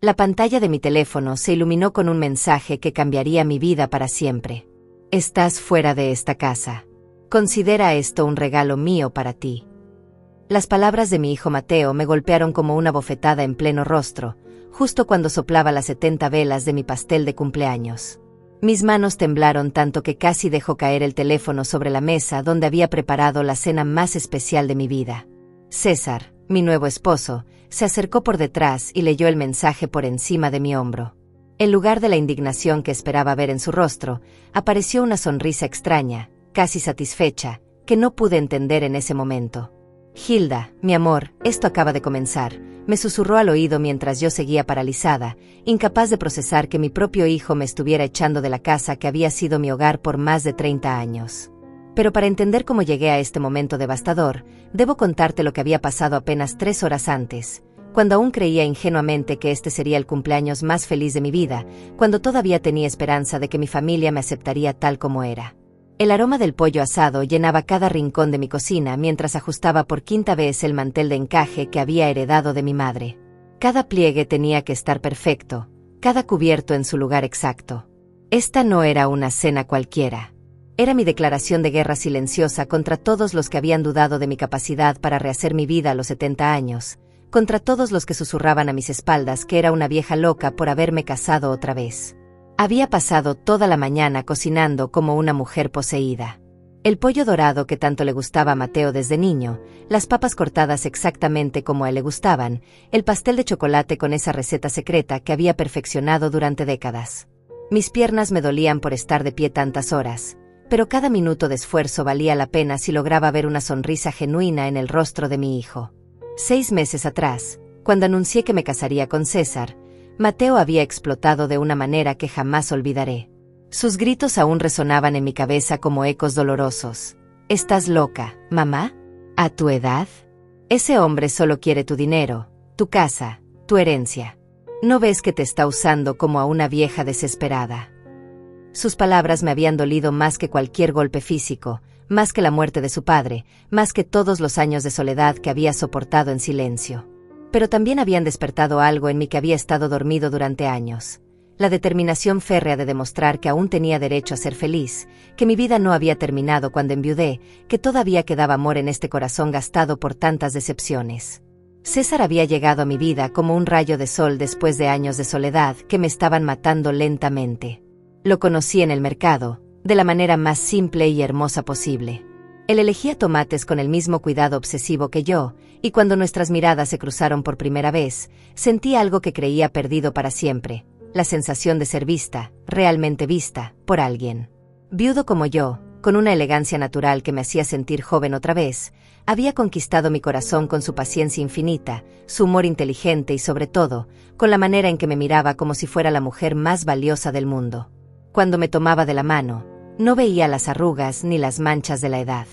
La pantalla de mi teléfono se iluminó con un mensaje que cambiaría mi vida para siempre. Estás fuera de esta casa. Considera esto un regalo mío para ti. Las palabras de mi hijo Mateo me golpearon como una bofetada en pleno rostro, justo cuando soplaba las 70 velas de mi pastel de cumpleaños. Mis manos temblaron tanto que casi dejó caer el teléfono sobre la mesa donde había preparado la cena más especial de mi vida. César, mi nuevo esposo, se acercó por detrás y leyó el mensaje por encima de mi hombro. En lugar de la indignación que esperaba ver en su rostro, apareció una sonrisa extraña, casi satisfecha, que no pude entender en ese momento. Hilda, mi amor, esto acaba de comenzar, me susurró al oído mientras yo seguía paralizada, incapaz de procesar que mi propio hijo me estuviera echando de la casa que había sido mi hogar por más de 30 años. Pero para entender cómo llegué a este momento devastador, debo contarte lo que había pasado apenas 3 horas antes, cuando aún creía ingenuamente que este sería el cumpleaños más feliz de mi vida, cuando todavía tenía esperanza de que mi familia me aceptaría tal como era. El aroma del pollo asado llenaba cada rincón de mi cocina mientras ajustaba por 5ª vez el mantel de encaje que había heredado de mi madre. Cada pliegue tenía que estar perfecto, cada cubierto en su lugar exacto. Esta no era una cena cualquiera. Era mi declaración de guerra silenciosa contra todos los que habían dudado de mi capacidad para rehacer mi vida a los 70 años, contra todos los que susurraban a mis espaldas que era una vieja loca por haberme casado otra vez. Había pasado toda la mañana cocinando como una mujer poseída. El pollo dorado que tanto le gustaba a Mateo desde niño, las papas cortadas exactamente como a él le gustaban, el pastel de chocolate con esa receta secreta que había perfeccionado durante décadas. Mis piernas me dolían por estar de pie tantas horas, pero cada minuto de esfuerzo valía la pena si lograba ver una sonrisa genuina en el rostro de mi hijo. 6 meses atrás, cuando anuncié que me casaría con César, Mateo había explotado de una manera que jamás olvidaré. Sus gritos aún resonaban en mi cabeza como ecos dolorosos. ¿Estás loca, mamá? ¿A tu edad? Ese hombre solo quiere tu dinero, tu casa, tu herencia. ¿No ves que te está usando como a una vieja desesperada? Sus palabras me habían dolido más que cualquier golpe físico, más que la muerte de su padre, más que todos los años de soledad que había soportado en silencio. Pero también habían despertado algo en mí que había estado dormido durante años. La determinación férrea de demostrar que aún tenía derecho a ser feliz, que mi vida no había terminado cuando enviudé, que todavía quedaba amor en este corazón gastado por tantas decepciones. César había llegado a mi vida como un rayo de sol después de años de soledad que me estaban matando lentamente. Lo conocí en el mercado, de la manera más simple y hermosa posible. Él elegía tomates con el mismo cuidado obsesivo que yo, y cuando nuestras miradas se cruzaron por primera vez, sentí algo que creía perdido para siempre, la sensación de ser vista, realmente vista, por alguien. Viudo como yo, con una elegancia natural que me hacía sentir joven otra vez, había conquistado mi corazón con su paciencia infinita, su humor inteligente y sobre todo, con la manera en que me miraba como si fuera la mujer más valiosa del mundo. Cuando me tomaba de la mano, no veía las arrugas ni las manchas de la edad.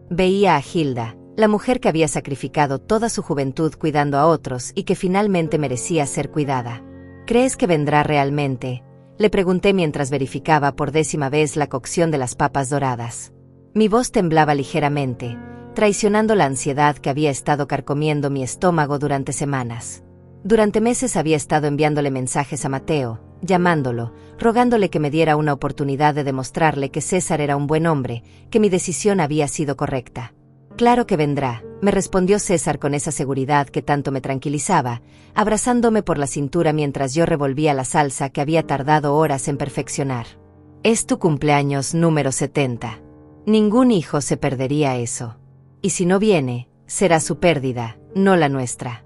Veía a Hilda, la mujer que había sacrificado toda su juventud cuidando a otros y que finalmente merecía ser cuidada. ¿Crees que vendrá realmente?, le pregunté mientras verificaba por 10ª vez la cocción de las papas doradas. Mi voz temblaba ligeramente, traicionando la ansiedad que había estado carcomiendo mi estómago durante semanas. Durante meses había estado enviándole mensajes a Mateo, llamándolo, rogándole que me diera una oportunidad de demostrarle que César era un buen hombre, que mi decisión había sido correcta. Claro que vendrá, me respondió César con esa seguridad que tanto me tranquilizaba, abrazándome por la cintura mientras yo revolvía la salsa que había tardado horas en perfeccionar. Es tu cumpleaños número 70. Ningún hijo se perdería eso. Y si no viene, será su pérdida, no la nuestra.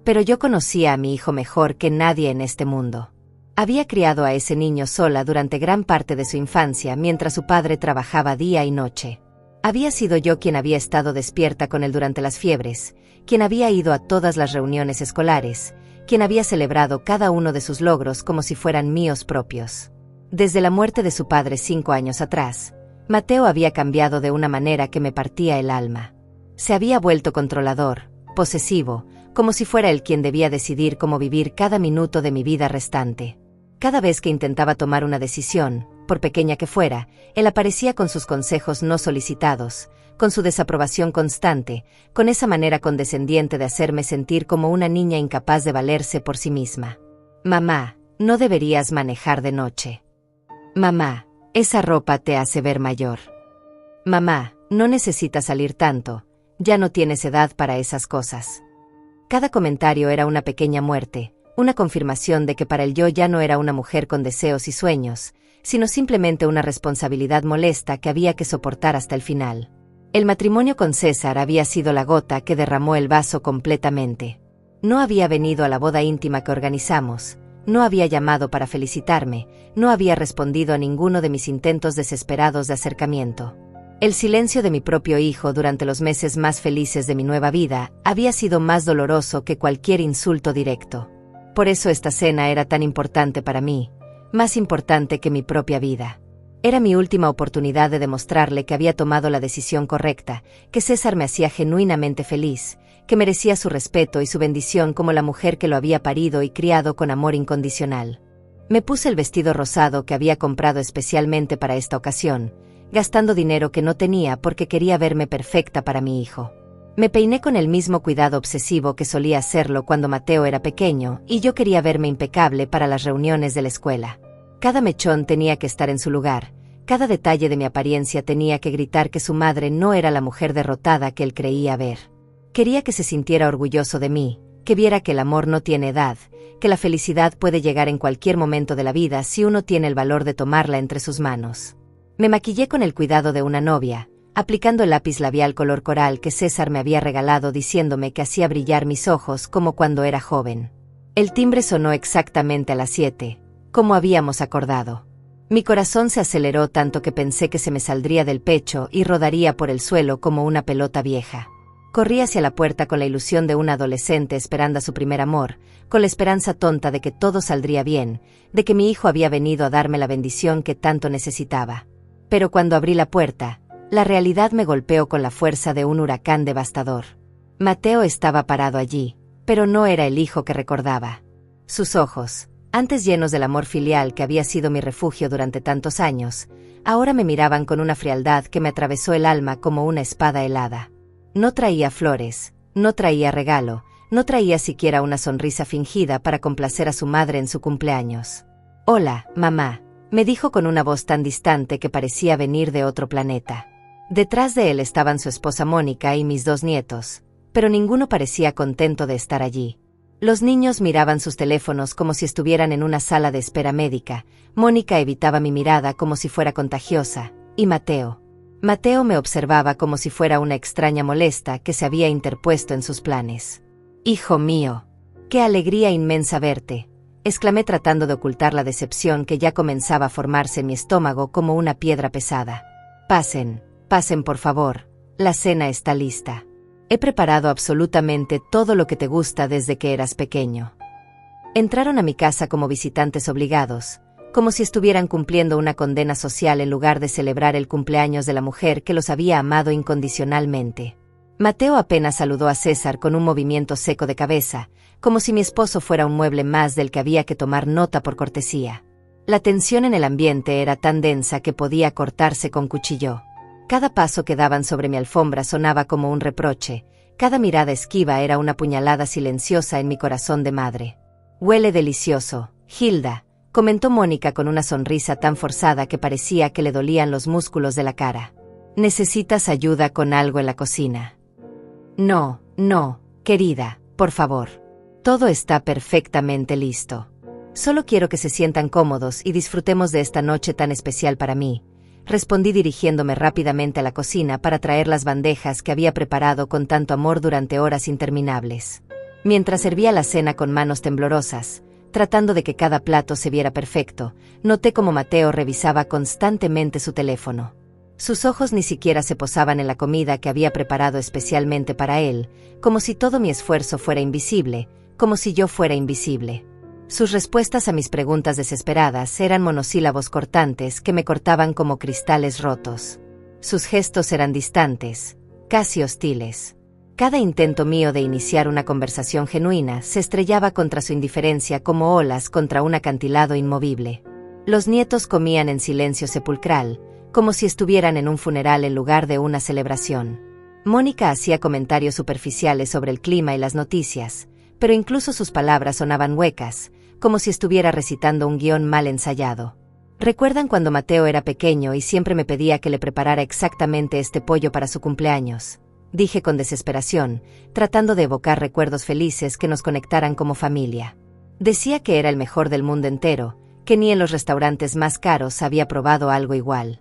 Pero yo conocía a mi hijo mejor que nadie en este mundo. Había criado a ese niño sola durante gran parte de su infancia mientras su padre trabajaba día y noche. Había sido yo quien había estado despierta con él durante las fiebres, quien había ido a todas las reuniones escolares, quien había celebrado cada uno de sus logros como si fueran míos propios. Desde la muerte de su padre 5 años atrás, Mateo había cambiado de una manera que me partía el alma. Se había vuelto controlador, posesivo, como si fuera él quien debía decidir cómo vivir cada minuto de mi vida restante. Cada vez que intentaba tomar una decisión, por pequeña que fuera, él aparecía con sus consejos no solicitados, con su desaprobación constante, con esa manera condescendiente de hacerme sentir como una niña incapaz de valerse por sí misma. Mamá, no deberías manejar de noche. Mamá, esa ropa te hace ver mayor. Mamá, no necesitas salir tanto, ya no tienes edad para esas cosas. Cada comentario era una pequeña muerte, una confirmación de que para él yo ya no era una mujer con deseos y sueños, sino simplemente una responsabilidad molesta que había que soportar hasta el final. El matrimonio con César había sido la gota que derramó el vaso completamente. No había venido a la boda íntima que organizamos, no había llamado para felicitarme, no había respondido a ninguno de mis intentos desesperados de acercamiento. El silencio de mi propio hijo durante los meses más felices de mi nueva vida había sido más doloroso que cualquier insulto directo. Por eso esta cena era tan importante para mí, más importante que mi propia vida. Era mi última oportunidad de demostrarle que había tomado la decisión correcta, que César me hacía genuinamente feliz, que merecía su respeto y su bendición como la mujer que lo había parido y criado con amor incondicional. Me puse el vestido rosado que había comprado especialmente para esta ocasión, gastando dinero que no tenía porque quería verme perfecta para mi hijo. Me peiné con el mismo cuidado obsesivo que solía hacerlo cuando Mateo era pequeño y yo quería verme impecable para las reuniones de la escuela. Cada mechón tenía que estar en su lugar, cada detalle de mi apariencia tenía que gritar que su madre no era la mujer derrotada que él creía ver. Quería que se sintiera orgulloso de mí, que viera que el amor no tiene edad, que la felicidad puede llegar en cualquier momento de la vida si uno tiene el valor de tomarla entre sus manos. Me maquillé con el cuidado de una novia, aplicando el lápiz labial color coral que César me había regalado diciéndome que hacía brillar mis ojos como cuando era joven. El timbre sonó exactamente a las 7, como habíamos acordado. Mi corazón se aceleró tanto que pensé que se me saldría del pecho y rodaría por el suelo como una pelota vieja. Corrí hacia la puerta con la ilusión de un adolescente esperando a su primer amor, con la esperanza tonta de que todo saldría bien, de que mi hijo había venido a darme la bendición que tanto necesitaba. Pero cuando abrí la puerta, la realidad me golpeó con la fuerza de un huracán devastador. Mateo estaba parado allí, pero no era el hijo que recordaba. Sus ojos, antes llenos del amor filial que había sido mi refugio durante tantos años, ahora me miraban con una frialdad que me atravesó el alma como una espada helada. No traía flores, no traía regalo, no traía siquiera una sonrisa fingida para complacer a su madre en su cumpleaños. «Hola, mamá», me dijo con una voz tan distante que parecía venir de otro planeta. Detrás de él estaban su esposa Mónica y mis 2 nietos, pero ninguno parecía contento de estar allí. Los niños miraban sus teléfonos como si estuvieran en una sala de espera médica, Mónica evitaba mi mirada como si fuera contagiosa, y Mateo me observaba como si fuera una extraña molesta que se había interpuesto en sus planes. «Hijo mío, qué alegría inmensa verte», exclamé tratando de ocultar la decepción que ya comenzaba a formarse en mi estómago como una piedra pesada. «Pasen, pasen por favor, la cena está lista. He preparado absolutamente todo lo que te gusta desde que eras pequeño». Entraron a mi casa como visitantes obligados, como si estuvieran cumpliendo una condena social en lugar de celebrar el cumpleaños de la mujer que los había amado incondicionalmente. Mateo apenas saludó a César con un movimiento seco de cabeza, como si mi esposo fuera un mueble más del que había que tomar nota por cortesía. La tensión en el ambiente era tan densa que podía cortarse con cuchillo. Cada paso que daban sobre mi alfombra sonaba como un reproche, cada mirada esquiva era una puñalada silenciosa en mi corazón de madre. «Huele delicioso, Hilda», comentó Mónica con una sonrisa tan forzada que parecía que le dolían los músculos de la cara. «¿Necesitas ayuda con algo en la cocina?» «No, querida, por favor. Todo está perfectamente listo. Solo quiero que se sientan cómodos y disfrutemos de esta noche tan especial para mí», respondí dirigiéndome rápidamente a la cocina para traer las bandejas que había preparado con tanto amor durante horas interminables. Mientras servía la cena con manos temblorosas, tratando de que cada plato se viera perfecto, noté cómo Mateo revisaba constantemente su teléfono. Sus ojos ni siquiera se posaban en la comida que había preparado especialmente para él, como si todo mi esfuerzo fuera invisible, como si yo fuera invisible. Sus respuestas a mis preguntas desesperadas eran monosílabos cortantes que me cortaban como cristales rotos. Sus gestos eran distantes, casi hostiles. Cada intento mío de iniciar una conversación genuina se estrellaba contra su indiferencia como olas contra un acantilado inmovible. Los nietos comían en silencio sepulcral, como si estuvieran en un funeral en lugar de una celebración. Mónica hacía comentarios superficiales sobre el clima y las noticias, pero incluso sus palabras sonaban huecas, como si estuviera recitando un guión mal ensayado. ¿Recuerdan cuando Mateo era pequeño y siempre me pedía que le preparara exactamente este pollo para su cumpleaños? Dije con desesperación, tratando de evocar recuerdos felices que nos conectaran como familia. Decía que era el mejor del mundo entero, que ni en los restaurantes más caros había probado algo igual.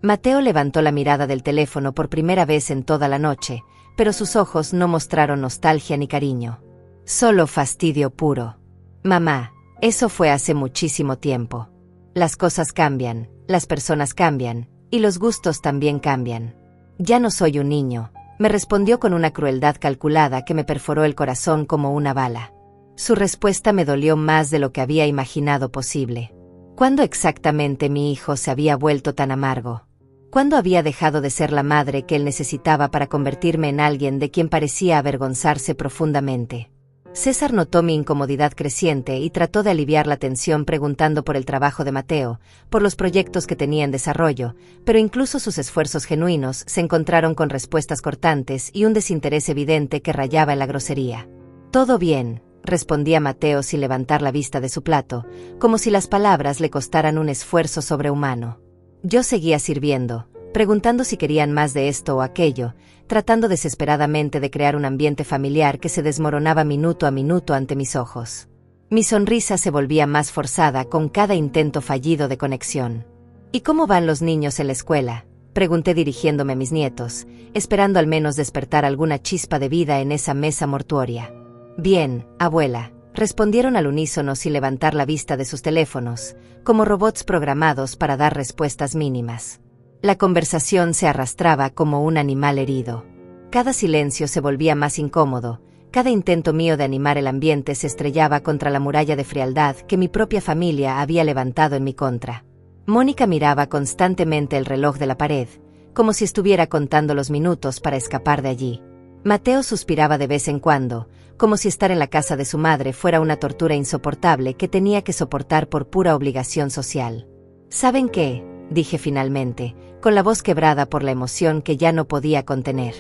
Mateo levantó la mirada del teléfono por primera vez en toda la noche, pero sus ojos no mostraron nostalgia ni cariño. Solo fastidio puro. Mamá, eso fue hace muchísimo tiempo. Las cosas cambian, las personas cambian, y los gustos también cambian. Ya no soy un niño, me respondió con una crueldad calculada que me perforó el corazón como una bala. Su respuesta me dolió más de lo que había imaginado posible. ¿Cuándo exactamente mi hijo se había vuelto tan amargo? ¿Cuándo había dejado de ser la madre que él necesitaba para convertirme en alguien de quien parecía avergonzarse profundamente? César notó mi incomodidad creciente y trató de aliviar la tensión preguntando por el trabajo de Mateo, por los proyectos que tenía en desarrollo, pero incluso sus esfuerzos genuinos se encontraron con respuestas cortantes y un desinterés evidente que rayaba en la grosería. «Todo bien», respondía Mateo sin levantar la vista de su plato, como si las palabras le costaran un esfuerzo sobrehumano. Yo seguía sirviendo, preguntando si querían más de esto o aquello, tratando desesperadamente de crear un ambiente familiar que se desmoronaba minuto a minuto ante mis ojos. Mi sonrisa se volvía más forzada con cada intento fallido de conexión. «¿Y cómo van los niños en la escuela?», pregunté dirigiéndome a mis nietos, esperando al menos despertar alguna chispa de vida en esa mesa mortuoria. «Bien, abuela», respondieron al unísono sin levantar la vista de sus teléfonos, como robots programados para dar respuestas mínimas. La conversación se arrastraba como un animal herido. Cada silencio se volvía más incómodo, cada intento mío de animar el ambiente se estrellaba contra la muralla de frialdad que mi propia familia había levantado en mi contra. Mónica miraba constantemente el reloj de la pared, como si estuviera contando los minutos para escapar de allí. Mateo suspiraba de vez en cuando, como si estar en la casa de su madre fuera una tortura insoportable que tenía que soportar por pura obligación social. «¿Saben qué?», dije finalmente, con la voz quebrada por la emoción que ya no podía contener.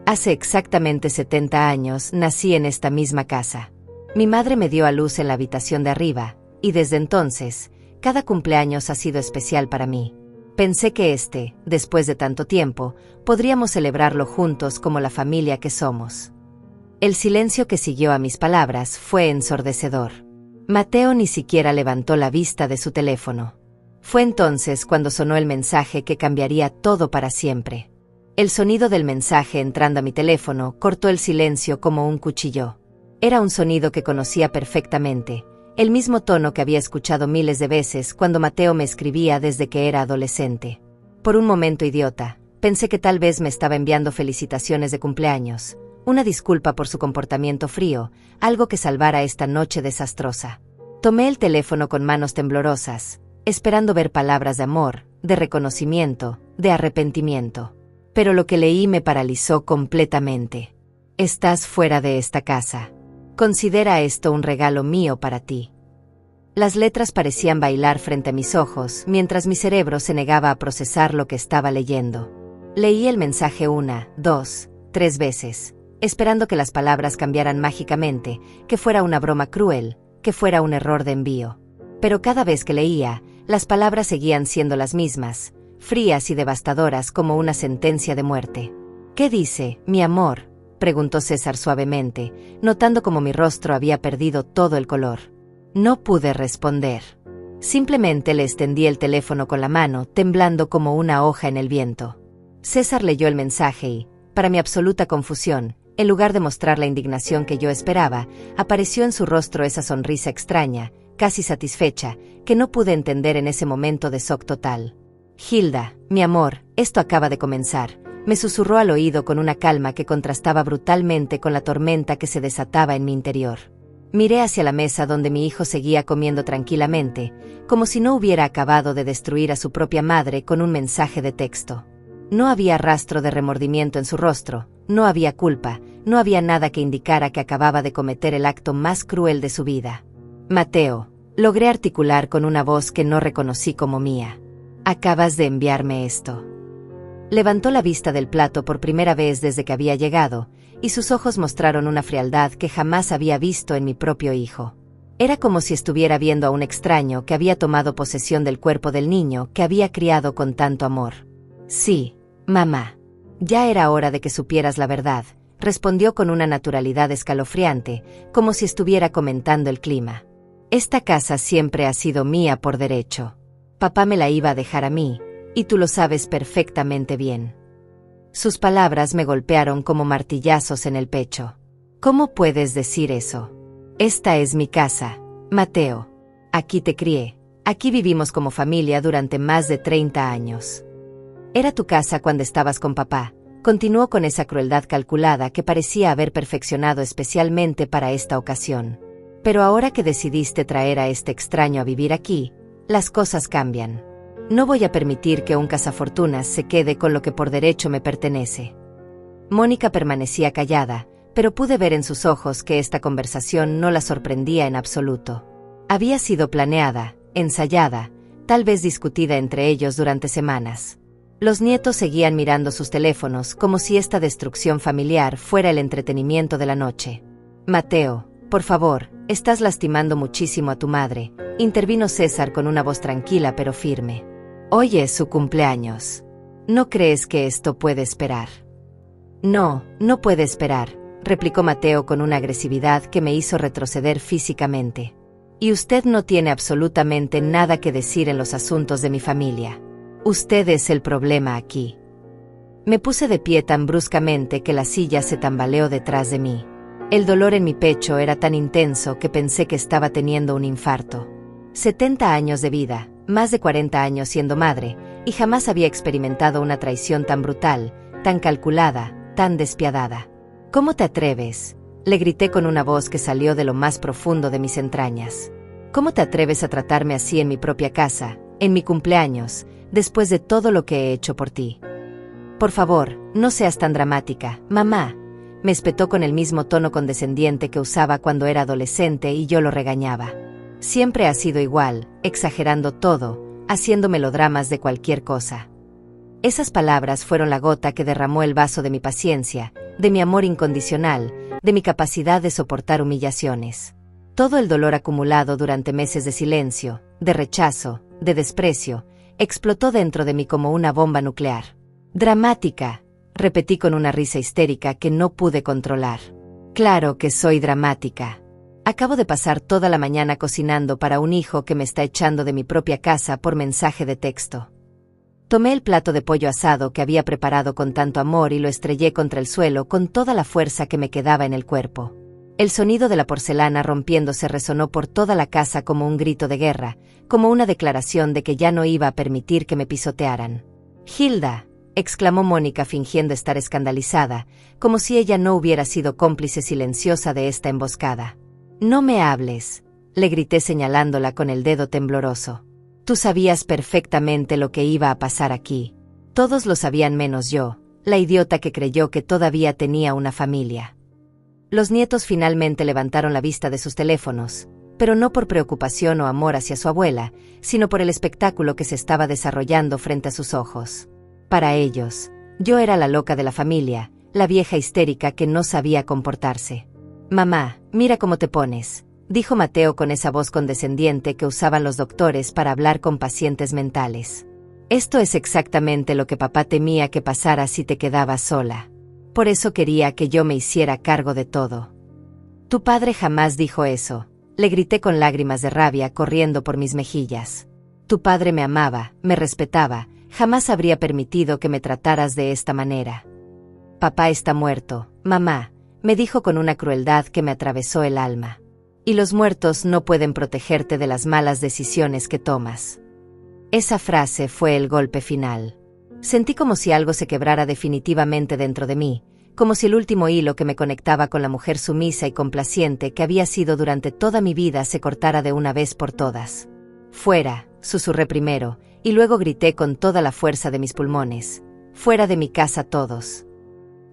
«Hace exactamente 70 años nací en esta misma casa. Mi madre me dio a luz en la habitación de arriba, y desde entonces, cada cumpleaños ha sido especial para mí. Pensé que después de tanto tiempo, podríamos celebrarlo juntos como la familia que somos». El silencio que siguió a mis palabras fue ensordecedor. Mateo ni siquiera levantó la vista de su teléfono. Fue entonces cuando sonó el mensaje que cambiaría todo para siempre. El sonido del mensaje entrando a mi teléfono cortó el silencio como un cuchillo. Era un sonido que conocía perfectamente, el mismo tono que había escuchado miles de veces cuando Mateo me escribía desde que era adolescente. Por un momento idiota, pensé que tal vez me estaba enviando felicitaciones de cumpleaños, una disculpa por su comportamiento frío, algo que salvara esta noche desastrosa. Tomé el teléfono con manos temblorosas, esperando ver palabras de amor, de reconocimiento, de arrepentimiento. Pero lo que leí me paralizó completamente. «Estás fuera de esta casa. Considera esto un regalo mío para ti». Las letras parecían bailar frente a mis ojos, mientras mi cerebro se negaba a procesar lo que estaba leyendo. Leí el mensaje 1, 2, 3 veces, esperando que las palabras cambiaran mágicamente, que fuera una broma cruel, que fuera un error de envío. Pero cada vez que leía, las palabras seguían siendo las mismas, frías y devastadoras como una sentencia de muerte. «¿Qué dice, mi amor?», preguntó César suavemente, notando como mi rostro había perdido todo el color. No pude responder. Simplemente le extendí el teléfono con la mano, temblando como una hoja en el viento. César leyó el mensaje y, para mi absoluta confusión, en lugar de mostrar la indignación que yo esperaba, apareció en su rostro esa sonrisa extraña, casi satisfecha, que no pude entender en ese momento de shock total. «Hilda, mi amor, esto acaba de comenzar», me susurró al oído con una calma que contrastaba brutalmente con la tormenta que se desataba en mi interior. Miré hacia la mesa donde mi hijo seguía comiendo tranquilamente, como si no hubiera acabado de destruir a su propia madre con un mensaje de texto. No había rastro de remordimiento en su rostro, no había culpa, no había nada que indicara que acababa de cometer el acto más cruel de su vida. «Mateo», logré articular con una voz que no reconocí como mía. «Acabas de enviarme esto». Levantó la vista del plato por primera vez desde que había llegado, y sus ojos mostraron una frialdad que jamás había visto en mi propio hijo. Era como si estuviera viendo a un extraño que había tomado posesión del cuerpo del niño que había criado con tanto amor. Sí, mamá. Ya era hora de que supieras la verdad, respondió con una naturalidad escalofriante, como si estuviera comentando el clima. Esta casa siempre ha sido mía por derecho. Papá me la iba a dejar a mí, y tú lo sabes perfectamente bien. Sus palabras me golpearon como martillazos en el pecho. ¿Cómo puedes decir eso? Esta es mi casa, Mateo. Aquí te crié, aquí vivimos como familia durante más de 30 años. Era tu casa cuando estabas con papá, continuó con esa crueldad calculada que parecía haber perfeccionado especialmente para esta ocasión. Pero ahora que decidiste traer a este extraño a vivir aquí, las cosas cambian. No voy a permitir que un cazafortunas se quede con lo que por derecho me pertenece. Mónica permanecía callada, pero pude ver en sus ojos que esta conversación no la sorprendía en absoluto. Había sido planeada, ensayada, tal vez discutida entre ellos durante semanas. Los nietos seguían mirando sus teléfonos como si esta destrucción familiar fuera el entretenimiento de la noche. Mateo, por favor, estás lastimando muchísimo a tu madre, intervino César con una voz tranquila pero firme. Hoy es su cumpleaños. ¿No crees que esto puede esperar? No, no puede esperar, replicó Mateo con una agresividad que me hizo retroceder físicamente. Y usted no tiene absolutamente nada que decir en los asuntos de mi familia. Usted es el problema aquí. Me puse de pie tan bruscamente que la silla se tambaleó detrás de mí. El dolor en mi pecho era tan intenso que pensé que estaba teniendo un infarto. 70 años de vida, más de 40 años siendo madre, y jamás había experimentado una traición tan brutal, tan calculada, tan despiadada. ¿Cómo te atreves?, le grité con una voz que salió de lo más profundo de mis entrañas. ¿Cómo te atreves a tratarme así en mi propia casa, en mi cumpleaños, después de todo lo que he hecho por ti? Por favor, no seas tan dramática, mamá, me espetó con el mismo tono condescendiente que usaba cuando era adolescente y yo lo regañaba. Siempre ha sido igual, exagerando todo, haciendo melodramas de cualquier cosa. Esas palabras fueron la gota que derramó el vaso de mi paciencia, de mi amor incondicional, de mi capacidad de soportar humillaciones. Todo el dolor acumulado durante meses de silencio, de rechazo, de desprecio, explotó dentro de mí como una bomba nuclear. Dramática, repetí con una risa histérica que no pude controlar. Claro que soy dramática. Acabo de pasar toda la mañana cocinando para un hijo que me está echando de mi propia casa por mensaje de texto. Tomé el plato de pollo asado que había preparado con tanto amor y lo estrellé contra el suelo con toda la fuerza que me quedaba en el cuerpo. El sonido de la porcelana rompiéndose resonó por toda la casa como un grito de guerra, como una declaración de que ya no iba a permitir que me pisotearan. «Hilda», exclamó Mónica fingiendo estar escandalizada, como si ella no hubiera sido cómplice silenciosa de esta emboscada. «No me hables», le grité señalándola con el dedo tembloroso. «Tú sabías perfectamente lo que iba a pasar aquí. Todos lo sabían menos yo, la idiota que creyó que todavía tenía una familia». Los nietos finalmente levantaron la vista de sus teléfonos, pero no por preocupación o amor hacia su abuela, sino por el espectáculo que se estaba desarrollando frente a sus ojos. Para ellos, yo era la loca de la familia, la vieja histérica que no sabía comportarse. «Mamá, mira cómo te pones», dijo Mateo con esa voz condescendiente que usaban los doctores para hablar con pacientes mentales. «Esto es exactamente lo que papá temía que pasara si te quedabas sola. Por eso quería que yo me hiciera cargo de todo». «Tu padre jamás dijo eso», le grité con lágrimas de rabia corriendo por mis mejillas. «Tu padre me amaba, me respetaba, jamás habría permitido que me trataras de esta manera». «Papá está muerto, mamá», me dijo con una crueldad que me atravesó el alma. «Y los muertos no pueden protegerte de las malas decisiones que tomas». Esa frase fue el golpe final. Sentí como si algo se quebrara definitivamente dentro de mí, como si el último hilo que me conectaba con la mujer sumisa y complaciente que había sido durante toda mi vida se cortara de una vez por todas. «Fuera», susurré primero, y luego grité con toda la fuerza de mis pulmones. «Fuera de mi casa todos».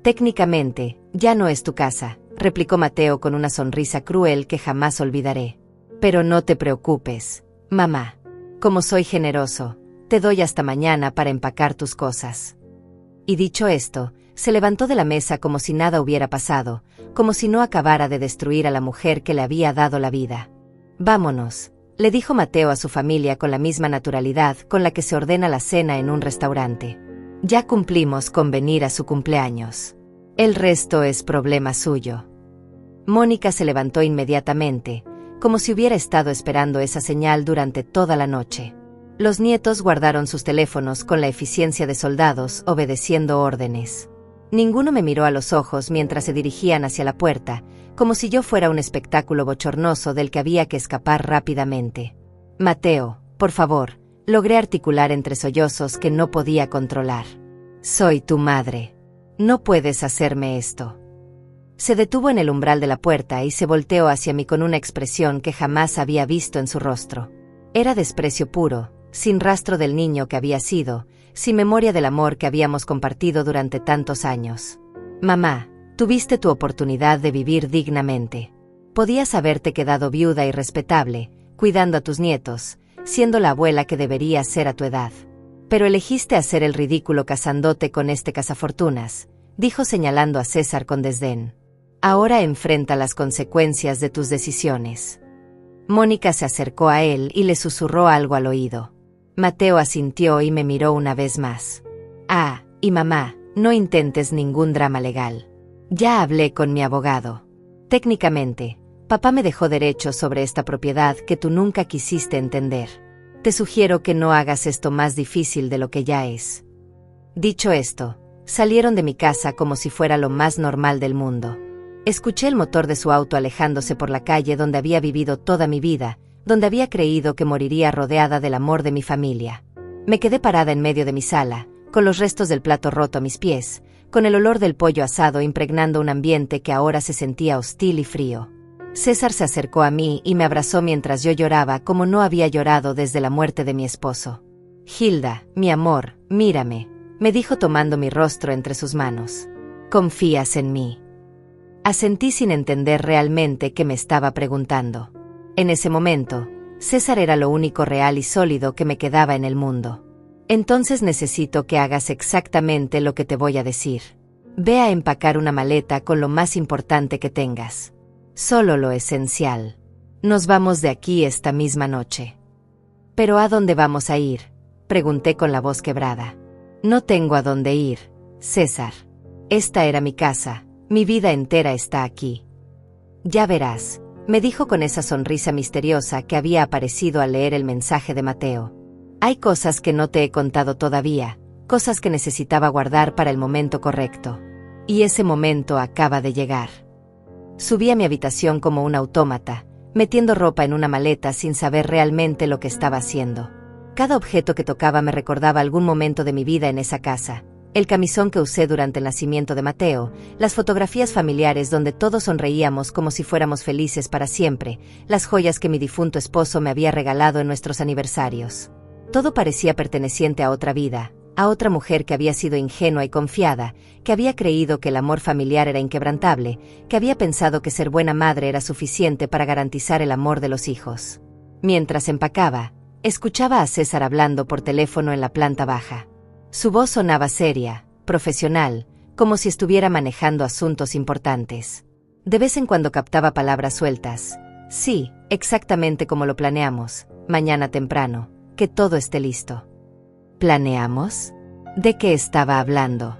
«Técnicamente, ya no es tu casa», replicó Mateo con una sonrisa cruel que jamás olvidaré. «Pero no te preocupes, mamá. Como soy generoso, te doy hasta mañana para empacar tus cosas». Y dicho esto, se levantó de la mesa como si nada hubiera pasado, como si no acabara de destruir a la mujer que le había dado la vida. Vámonos, le dijo Mateo a su familia con la misma naturalidad con la que se ordena la cena en un restaurante. Ya cumplimos con venir a su cumpleaños. El resto es problema suyo. Mónica se levantó inmediatamente, como si hubiera estado esperando esa señal durante toda la noche. Los nietos guardaron sus teléfonos con la eficiencia de soldados, obedeciendo órdenes. Ninguno me miró a los ojos mientras se dirigían hacia la puerta, como si yo fuera un espectáculo bochornoso del que había que escapar rápidamente. Mateo, por favor, logré articular entre sollozos que no podía controlar. Soy tu madre. No puedes hacerme esto. Se detuvo en el umbral de la puerta y se volteó hacia mí con una expresión que jamás había visto en su rostro. Era desprecio puro, sin rastro del niño que había sido, sin memoria del amor que habíamos compartido durante tantos años. Mamá, tuviste tu oportunidad de vivir dignamente. Podías haberte quedado viuda y respetable, cuidando a tus nietos, siendo la abuela que deberías ser a tu edad. Pero elegiste hacer el ridículo casándote con este cazafortunas, dijo señalando a César con desdén. Ahora enfrenta las consecuencias de tus decisiones. Mónica se acercó a él y le susurró algo al oído. Mateo asintió y me miró una vez más. Ah, y mamá, no intentes ningún drama legal. Ya hablé con mi abogado. Técnicamente, papá me dejó derechos sobre esta propiedad que tú nunca quisiste entender. Te sugiero que no hagas esto más difícil de lo que ya es. Dicho esto, salieron de mi casa como si fuera lo más normal del mundo. Escuché el motor de su auto alejándose por la calle donde había vivido toda mi vida, donde había creído que moriría rodeada del amor de mi familia. Me quedé parada en medio de mi sala, con los restos del plato roto a mis pies, con el olor del pollo asado impregnando un ambiente que ahora se sentía hostil y frío. César se acercó a mí y me abrazó mientras yo lloraba como no había llorado desde la muerte de mi esposo. Hilda, mi amor, mírame, me dijo tomando mi rostro entre sus manos. ¿Confías en mí? Asentí sin entender realmente qué me estaba preguntando. En ese momento, César era lo único real y sólido que me quedaba en el mundo. Entonces necesito que hagas exactamente lo que te voy a decir. Ve a empacar una maleta con lo más importante que tengas. Solo lo esencial. Nos vamos de aquí esta misma noche. ¿Pero a dónde vamos a ir?, pregunté con la voz quebrada. No tengo a dónde ir, César. Esta era mi casa. Mi vida entera está aquí. Ya verás, me dijo con esa sonrisa misteriosa que había aparecido al leer el mensaje de Mateo. Hay cosas que no te he contado todavía, cosas que necesitaba guardar para el momento correcto. Y ese momento acaba de llegar. Subí a mi habitación como un autómata, metiendo ropa en una maleta sin saber realmente lo que estaba haciendo. Cada objeto que tocaba me recordaba algún momento de mi vida en esa casa. El camisón que usé durante el nacimiento de Mateo, las fotografías familiares donde todos sonreíamos como si fuéramos felices para siempre, las joyas que mi difunto esposo me había regalado en nuestros aniversarios. Todo parecía perteneciente a otra vida, a otra mujer que había sido ingenua y confiada, que había creído que el amor familiar era inquebrantable, que había pensado que ser buena madre era suficiente para garantizar el amor de los hijos. Mientras empacaba, escuchaba a César hablando por teléfono en la planta baja. Su voz sonaba seria, profesional, como si estuviera manejando asuntos importantes. De vez en cuando captaba palabras sueltas. Sí, exactamente como lo planeamos, mañana temprano, que todo esté listo. ¿Planeamos? ¿De qué estaba hablando?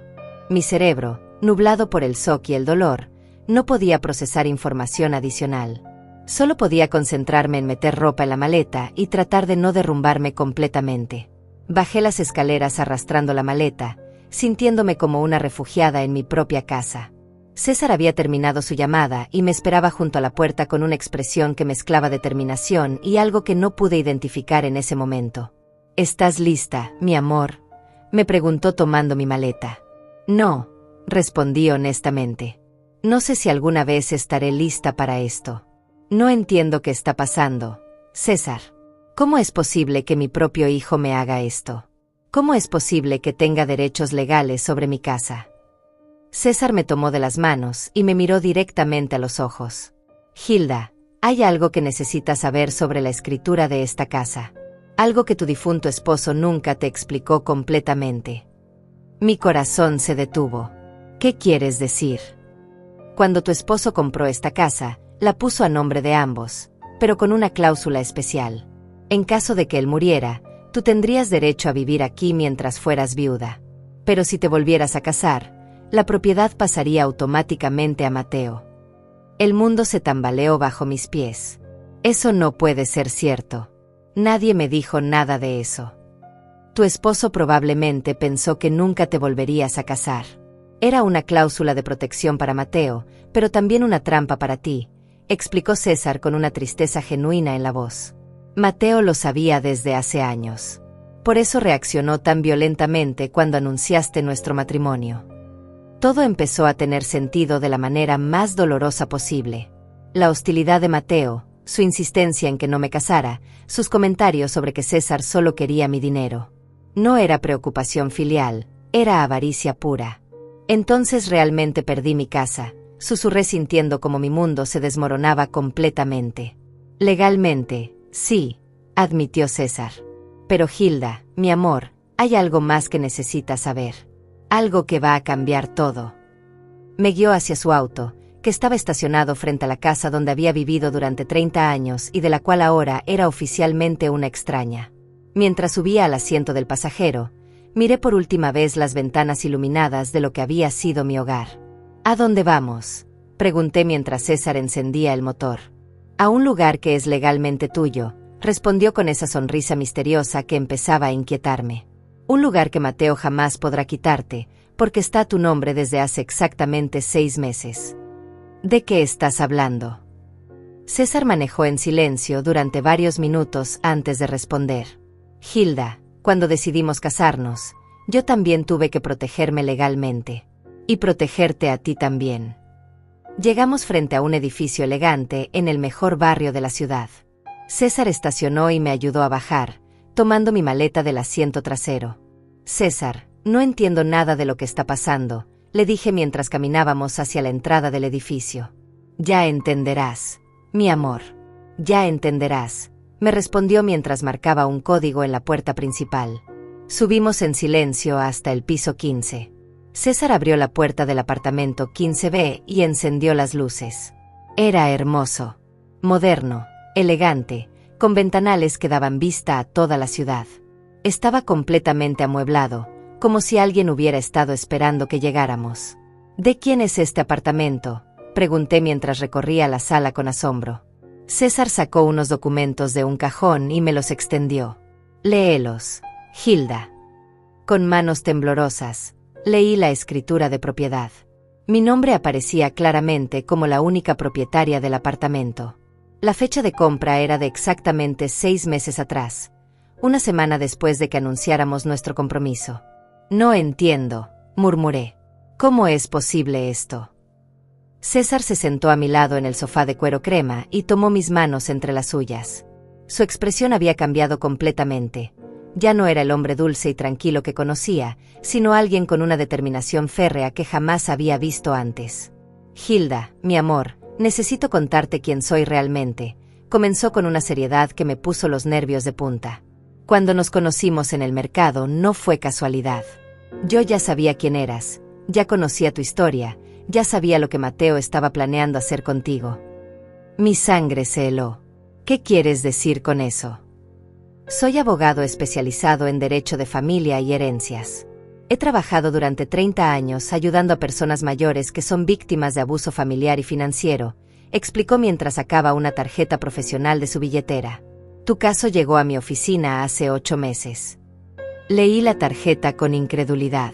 Mi cerebro, nublado por el shock y el dolor, no podía procesar información adicional. Solo podía concentrarme en meter ropa en la maleta y tratar de no derrumbarme completamente. Bajé las escaleras arrastrando la maleta, sintiéndome como una refugiada en mi propia casa. César había terminado su llamada y me esperaba junto a la puerta con una expresión que mezclaba determinación y algo que no pude identificar en ese momento. ¿Estás lista, mi amor?, me preguntó tomando mi maleta. No, respondí honestamente. No sé si alguna vez estaré lista para esto. No entiendo qué está pasando, César. ¿Cómo es posible que mi propio hijo me haga esto? ¿Cómo es posible que tenga derechos legales sobre mi casa? César me tomó de las manos y me miró directamente a los ojos. Hilda, hay algo que necesitas saber sobre la escritura de esta casa. Algo que tu difunto esposo nunca te explicó completamente. Mi corazón se detuvo. ¿Qué quieres decir? Cuando tu esposo compró esta casa, la puso a nombre de ambos, pero con una cláusula especial. En caso de que él muriera, tú tendrías derecho a vivir aquí mientras fueras viuda. Pero si te volvieras a casar, la propiedad pasaría automáticamente a Mateo. El mundo se tambaleó bajo mis pies. Eso no puede ser cierto. Nadie me dijo nada de eso. Tu esposo probablemente pensó que nunca te volverías a casar. Era una cláusula de protección para Mateo, pero también una trampa para ti, explicó César con una tristeza genuina en la voz. Mateo lo sabía desde hace años. Por eso reaccionó tan violentamente cuando anunciaste nuestro matrimonio. Todo empezó a tener sentido de la manera más dolorosa posible. La hostilidad de Mateo, su insistencia en que no me casara, sus comentarios sobre que César solo quería mi dinero. No era preocupación filial, era avaricia pura. Entonces realmente perdí mi casa, susurré sintiendo como mi mundo se desmoronaba completamente. Legalmente, sí, admitió César. Pero Hilda, mi amor, hay algo más que necesitas saber. Algo que va a cambiar todo. Me guió hacia su auto, que estaba estacionado frente a la casa donde había vivido durante 30 años y de la cual ahora era oficialmente una extraña. Mientras subía al asiento del pasajero, miré por última vez las ventanas iluminadas de lo que había sido mi hogar. ¿A dónde vamos?, pregunté mientras César encendía el motor. A un lugar que es legalmente tuyo, respondió con esa sonrisa misteriosa que empezaba a inquietarme. Un lugar que Mateo jamás podrá quitarte, porque está a tu nombre desde hace exactamente 6 meses. ¿De qué estás hablando? César manejó en silencio durante varios minutos antes de responder. Hilda, cuando decidimos casarnos, yo también tuve que protegerme legalmente. Y protegerte a ti también. Llegamos frente a un edificio elegante en el mejor barrio de la ciudad. César estacionó y me ayudó a bajar, tomando mi maleta del asiento trasero. César, no entiendo nada de lo que está pasando, le dije mientras caminábamos hacia la entrada del edificio. Ya entenderás, mi amor. Ya entenderás, me respondió mientras marcaba un código en la puerta principal. Subimos en silencio hasta el piso 15. César abrió la puerta del apartamento 15B y encendió las luces. Era hermoso, moderno, elegante, con ventanales que daban vista a toda la ciudad. Estaba completamente amueblado, como si alguien hubiera estado esperando que llegáramos. ¿De quién es este apartamento?, pregunté mientras recorría la sala con asombro. César sacó unos documentos de un cajón y me los extendió. Léelos, Hilda. Con manos temblorosas, leí la escritura de propiedad. Mi nombre aparecía claramente como la única propietaria del apartamento. La fecha de compra era de exactamente 6 meses atrás, una semana después de que anunciáramos nuestro compromiso. No entiendo, murmuré. ¿Cómo es posible esto? César se sentó a mi lado en el sofá de cuero crema y tomó mis manos entre las suyas. Su expresión había cambiado completamente. Ya no era el hombre dulce y tranquilo que conocía, sino alguien con una determinación férrea que jamás había visto antes. Hilda, mi amor, necesito contarte quién soy realmente, comenzó con una seriedad que me puso los nervios de punta. Cuando nos conocimos en el mercado no fue casualidad. Yo ya sabía quién eras, ya conocía tu historia, ya sabía lo que Mateo estaba planeando hacer contigo. Mi sangre se heló. ¿Qué quieres decir con eso? Soy abogado especializado en derecho de familia y herencias. He trabajado durante 30 años ayudando a personas mayores que son víctimas de abuso familiar y financiero, explicó mientras sacaba una tarjeta profesional de su billetera. Tu caso llegó a mi oficina hace 8 meses. Leí la tarjeta con incredulidad.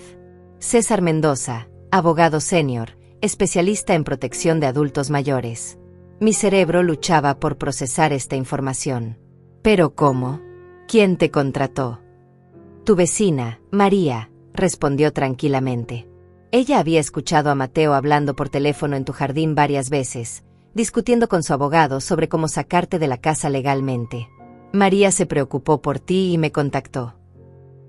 César Mendoza, abogado senior, especialista en protección de adultos mayores. Mi cerebro luchaba por procesar esta información. ¿Pero cómo? ¿Quién te contrató? Tu vecina, María, respondió tranquilamente. Ella había escuchado a Mateo hablando por teléfono en tu jardín varias veces, discutiendo con su abogado sobre cómo sacarte de la casa legalmente. María se preocupó por ti y me contactó.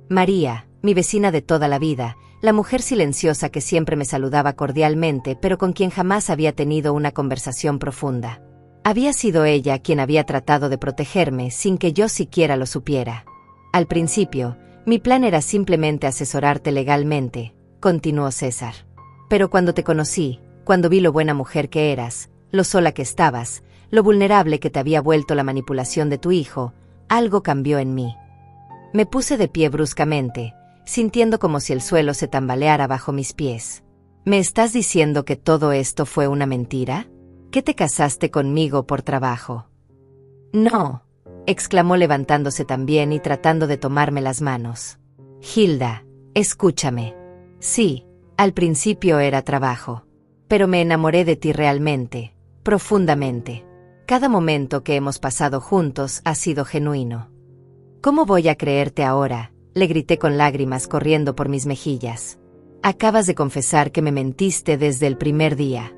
María, mi vecina de toda la vida, la mujer silenciosa que siempre me saludaba cordialmente pero con quien jamás había tenido una conversación profunda. Había sido ella quien había tratado de protegerme sin que yo siquiera lo supiera. Al principio, mi plan era simplemente asesorarte legalmente, continuó César. Pero cuando te conocí, cuando vi lo buena mujer que eras, lo sola que estabas, lo vulnerable que te había vuelto la manipulación de tu hijo, algo cambió en mí. Me puse de pie bruscamente, sintiendo como si el suelo se tambaleara bajo mis pies. ¿Me estás diciendo que todo esto fue una mentira? ¿Que te casaste conmigo por trabajo? No, exclamó levantándose también y tratando de tomarme las manos. Hilda, escúchame. Sí, al principio era trabajo. Pero me enamoré de ti realmente, profundamente. Cada momento que hemos pasado juntos ha sido genuino. ¿Cómo voy a creerte ahora?, le grité con lágrimas corriendo por mis mejillas. Acabas de confesar que me mentiste desde el primer día.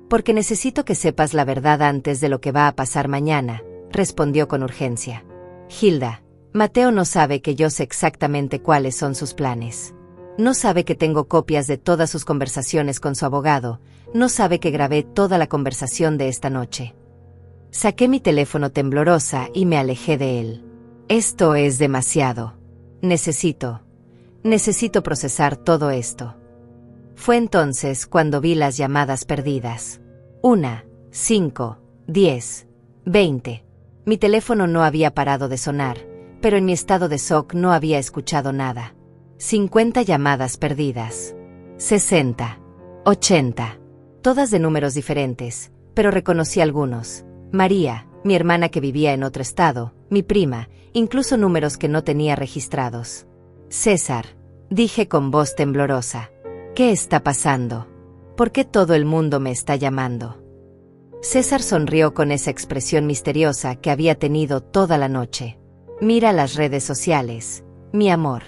Porque necesito que sepas la verdad antes de lo que va a pasar mañana, respondió con urgencia. Hilda, Mateo no sabe que yo sé exactamente cuáles son sus planes. No sabe que tengo copias de todas sus conversaciones con su abogado, no sabe que grabé toda la conversación de esta noche. Saqué mi teléfono temblorosa y me alejé de él. Esto es demasiado. Necesito procesar todo esto. Fue entonces cuando vi las llamadas perdidas. 1, 5, 10, 20. Mi teléfono no había parado de sonar, pero en mi estado de shock no había escuchado nada. 50 llamadas perdidas. 60. 80. Todas de números diferentes, pero reconocí algunos. María, mi hermana que vivía en otro estado, mi prima, incluso números que no tenía registrados. César, dije con voz temblorosa. ¿Qué está pasando? ¿Por qué todo el mundo me está llamando? César sonrió con esa expresión misteriosa que había tenido toda la noche. Mira las redes sociales, mi amor.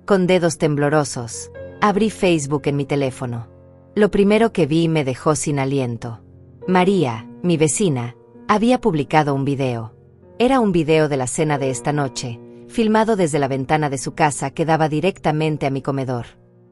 Con dedos temblorosos, abrí Facebook en mi teléfono. Lo primero que vi me dejó sin aliento. María, mi vecina, había publicado un video. Era un video de la cena de esta noche, filmado desde la ventana de su casa que daba directamente a mi comedor.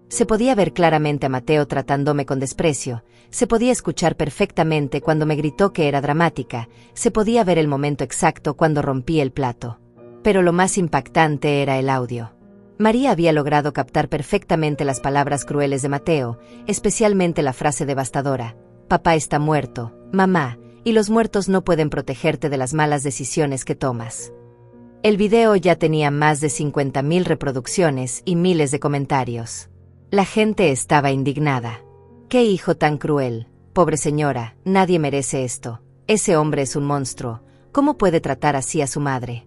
Se podía ver claramente a Mateo tratándome con desprecio, se podía escuchar perfectamente cuando me gritó que era dramática, se podía ver el momento exacto cuando rompí el plato. Pero lo más impactante era el audio. María había logrado captar perfectamente las palabras crueles de Mateo, especialmente la frase devastadora: papá está muerto, mamá, y los muertos no pueden protegerte de las malas decisiones que tomas. El video ya tenía más de 50.000 reproducciones y miles de comentarios. La gente estaba indignada. ¡Qué hijo tan cruel! Pobre señora, nadie merece esto. Ese hombre es un monstruo. ¿Cómo puede tratar así a su madre?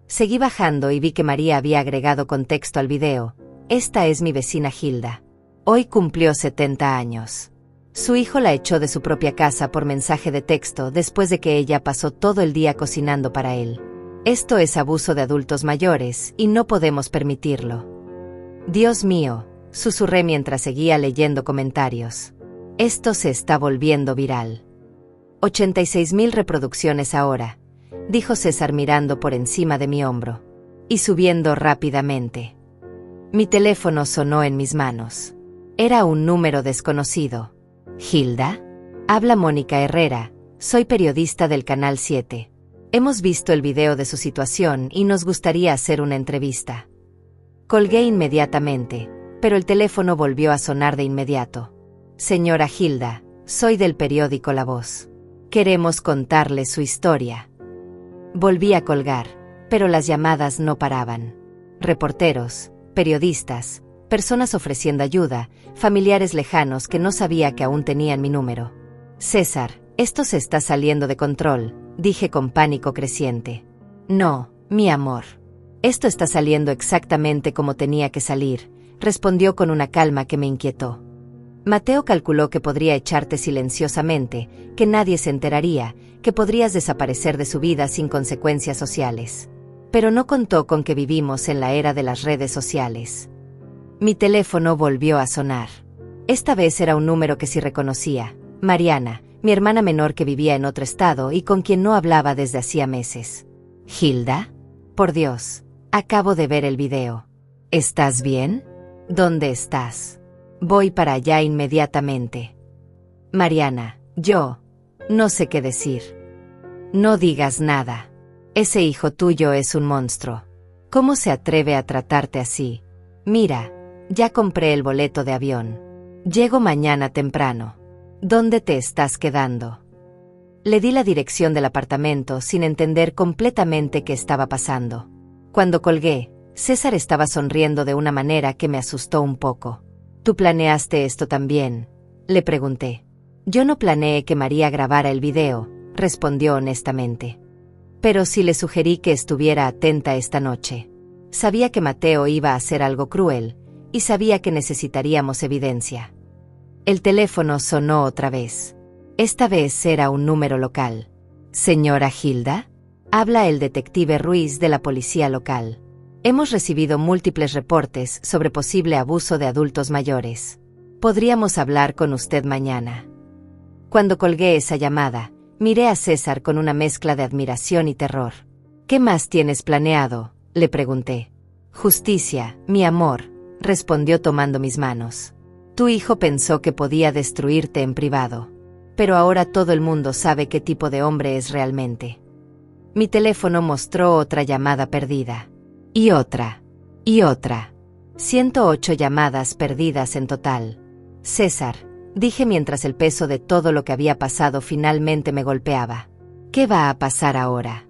Seguí bajando y vi que María había agregado contexto al video. Esta es mi vecina Hilda. Hoy cumplió 70 años. Su hijo la echó de su propia casa por mensaje de texto después de que ella pasó todo el día cocinando para él. Esto es abuso de adultos mayores y no podemos permitirlo. Dios mío, susurré mientras seguía leyendo comentarios. Esto se está volviendo viral. 86.000 reproducciones ahora, dijo César mirando por encima de mi hombro. Y subiendo rápidamente. Mi teléfono sonó en mis manos. Era un número desconocido. ¿Hilda? Habla Mónica Herrera, soy periodista del Canal 7. Hemos visto el video de su situación y nos gustaría hacer una entrevista. Colgué inmediatamente, pero el teléfono volvió a sonar de inmediato. Señora Hilda, soy del periódico La Voz. Queremos contarle su historia. Volví a colgar, pero las llamadas no paraban. Reporteros, periodistas, personas ofreciendo ayuda, familiares lejanos que no sabía que aún tenían mi número. César, esto se está saliendo de control, dije con pánico creciente. No, mi amor. Esto está saliendo exactamente como tenía que salir, respondió con una calma que me inquietó. Mateo calculó que podría echarte silenciosamente, que nadie se enteraría, que podrías desaparecer de su vida sin consecuencias sociales. Pero no contó con que vivimos en la era de las redes sociales. Mi teléfono volvió a sonar. Esta vez era un número que sí reconocía. Mariana, mi hermana menor que vivía en otro estado y con quien no hablaba desde hacía meses. ¿Hilda? Por Dios, acabo de ver el video. ¿Estás bien? ¿Dónde estás? Voy para allá inmediatamente. Mariana, yo no sé qué decir. No digas nada. Ese hijo tuyo es un monstruo. ¿Cómo se atreve a tratarte así? Mira, ya compré el boleto de avión. Llego mañana temprano. ¿Dónde te estás quedando? Le di la dirección del apartamento sin entender completamente qué estaba pasando. Cuando colgué, César estaba sonriendo de una manera que me asustó un poco. ¿Tú planeaste esto también?, le pregunté. Yo no planeé que María grabara el video, respondió honestamente. Pero sí le sugerí que estuviera atenta esta noche. Sabía que Mateo iba a hacer algo cruel, y sabía que necesitaríamos evidencia. El teléfono sonó otra vez. Esta vez era un número local. «Señora Hilda», habla el detective Ruiz de la policía local. Hemos recibido múltiples reportes sobre posible abuso de adultos mayores. Podríamos hablar con usted mañana. Cuando colgué esa llamada, miré a César con una mezcla de admiración y terror. ¿Qué más tienes planeado?, le pregunté. Justicia, mi amor, respondió tomando mis manos. Tu hijo pensó que podía destruirte en privado. Pero ahora todo el mundo sabe qué tipo de hombre es realmente. Mi teléfono mostró otra llamada perdida. Y otra. Y otra. 108 llamadas perdidas en total. César, dije mientras el peso de todo lo que había pasado finalmente me golpeaba. ¿Qué va a pasar ahora?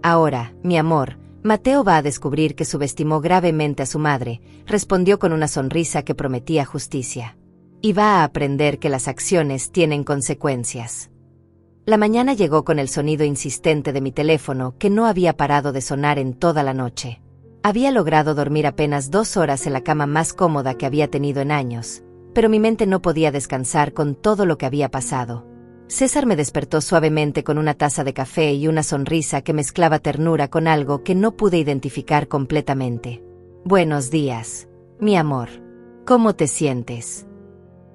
Ahora, mi amor, Mateo va a descubrir que subestimó gravemente a su madre, respondió con una sonrisa que prometía justicia. Y va a aprender que las acciones tienen consecuencias. La mañana llegó con el sonido insistente de mi teléfono que no había parado de sonar en toda la noche. Había logrado dormir apenas 2 horas en la cama más cómoda que había tenido en años, pero mi mente no podía descansar con todo lo que había pasado. César me despertó suavemente con una taza de café y una sonrisa que mezclaba ternura con algo que no pude identificar completamente. Buenos días, mi amor. ¿Cómo te sientes?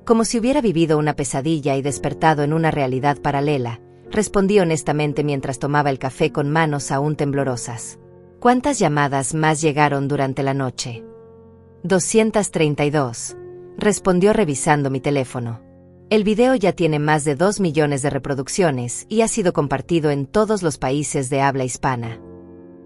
Como si hubiera vivido una pesadilla y despertado en una realidad paralela, respondí honestamente mientras tomaba el café con manos aún temblorosas. ¿Cuántas llamadas más llegaron durante la noche? 232, respondió revisando mi teléfono. El video ya tiene más de 2 millones de reproducciones y ha sido compartido en todos los países de habla hispana.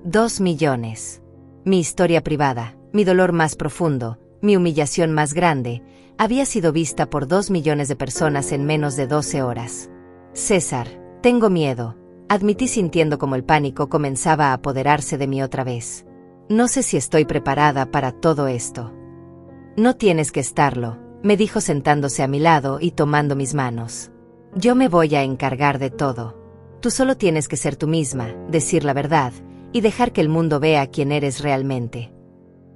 2 millones. Mi historia privada, mi dolor más profundo, mi humillación más grande, había sido vista por 2 millones de personas en menos de 12 horas. César, tengo miedo, admití sintiendo como el pánico comenzaba a apoderarse de mí otra vez. No sé si estoy preparada para todo esto. No tienes que estarlo, me dijo sentándose a mi lado y tomando mis manos. Yo me voy a encargar de todo. Tú solo tienes que ser tú misma, decir la verdad, y dejar que el mundo vea quién eres realmente.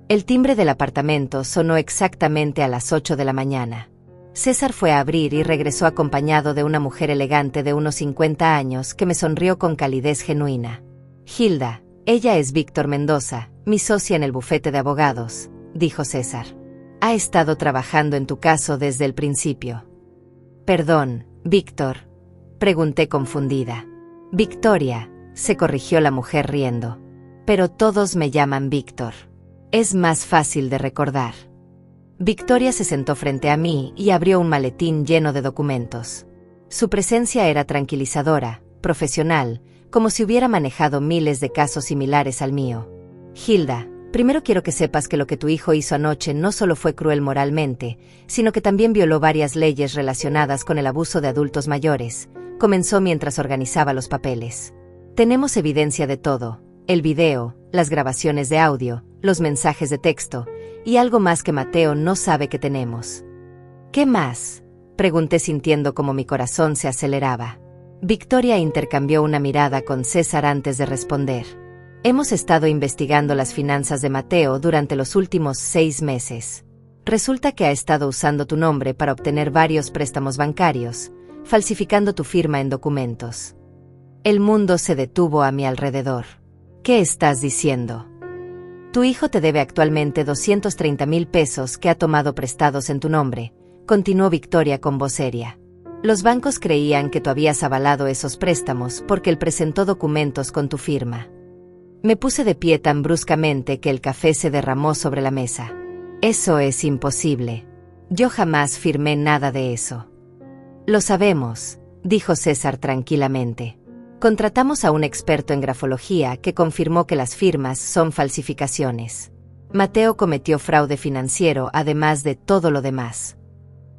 El timbre del apartamento sonó exactamente a las 8 de la mañana. César fue a abrir y regresó acompañado de una mujer elegante de unos 50 años que me sonrió con calidez genuina. Hilda, ella es Víctor Mendoza, mi socia en el bufete de abogados, dijo César. Ha estado trabajando en tu caso desde el principio. Perdón, Víctor, pregunté confundida. Victoria, se corrigió la mujer riendo. Pero todos me llaman Víctor. Es más fácil de recordar. Victoria se sentó frente a mí y abrió un maletín lleno de documentos. Su presencia era tranquilizadora, profesional, como si hubiera manejado miles de casos similares al mío. Hilda, primero quiero que sepas que lo que tu hijo hizo anoche no solo fue cruel moralmente, sino que también violó varias leyes relacionadas con el abuso de adultos mayores, comenzó mientras organizaba los papeles. Tenemos evidencia de todo, el video, las grabaciones de audio, los mensajes de texto, y algo más que Mateo no sabe que tenemos. ¿Qué más?, pregunté sintiendo como mi corazón se aceleraba. Victoria intercambió una mirada con César antes de responder. Hemos estado investigando las finanzas de Mateo durante los últimos 6 meses. Resulta que ha estado usando tu nombre para obtener varios préstamos bancarios, falsificando tu firma en documentos. El mundo se detuvo a mi alrededor. ¿Qué estás diciendo? Tu hijo te debe actualmente 230,000 pesos que ha tomado prestados en tu nombre, continuó Victoria con voz seria. Los bancos creían que tú habías avalado esos préstamos porque él presentó documentos con tu firma. Me puse de pie tan bruscamente que el café se derramó sobre la mesa. Eso es imposible. Yo jamás firmé nada de eso. Lo sabemos, dijo César tranquilamente. Contratamos a un experto en grafología que confirmó que las firmas son falsificaciones. Mateo cometió fraude financiero además de todo lo demás.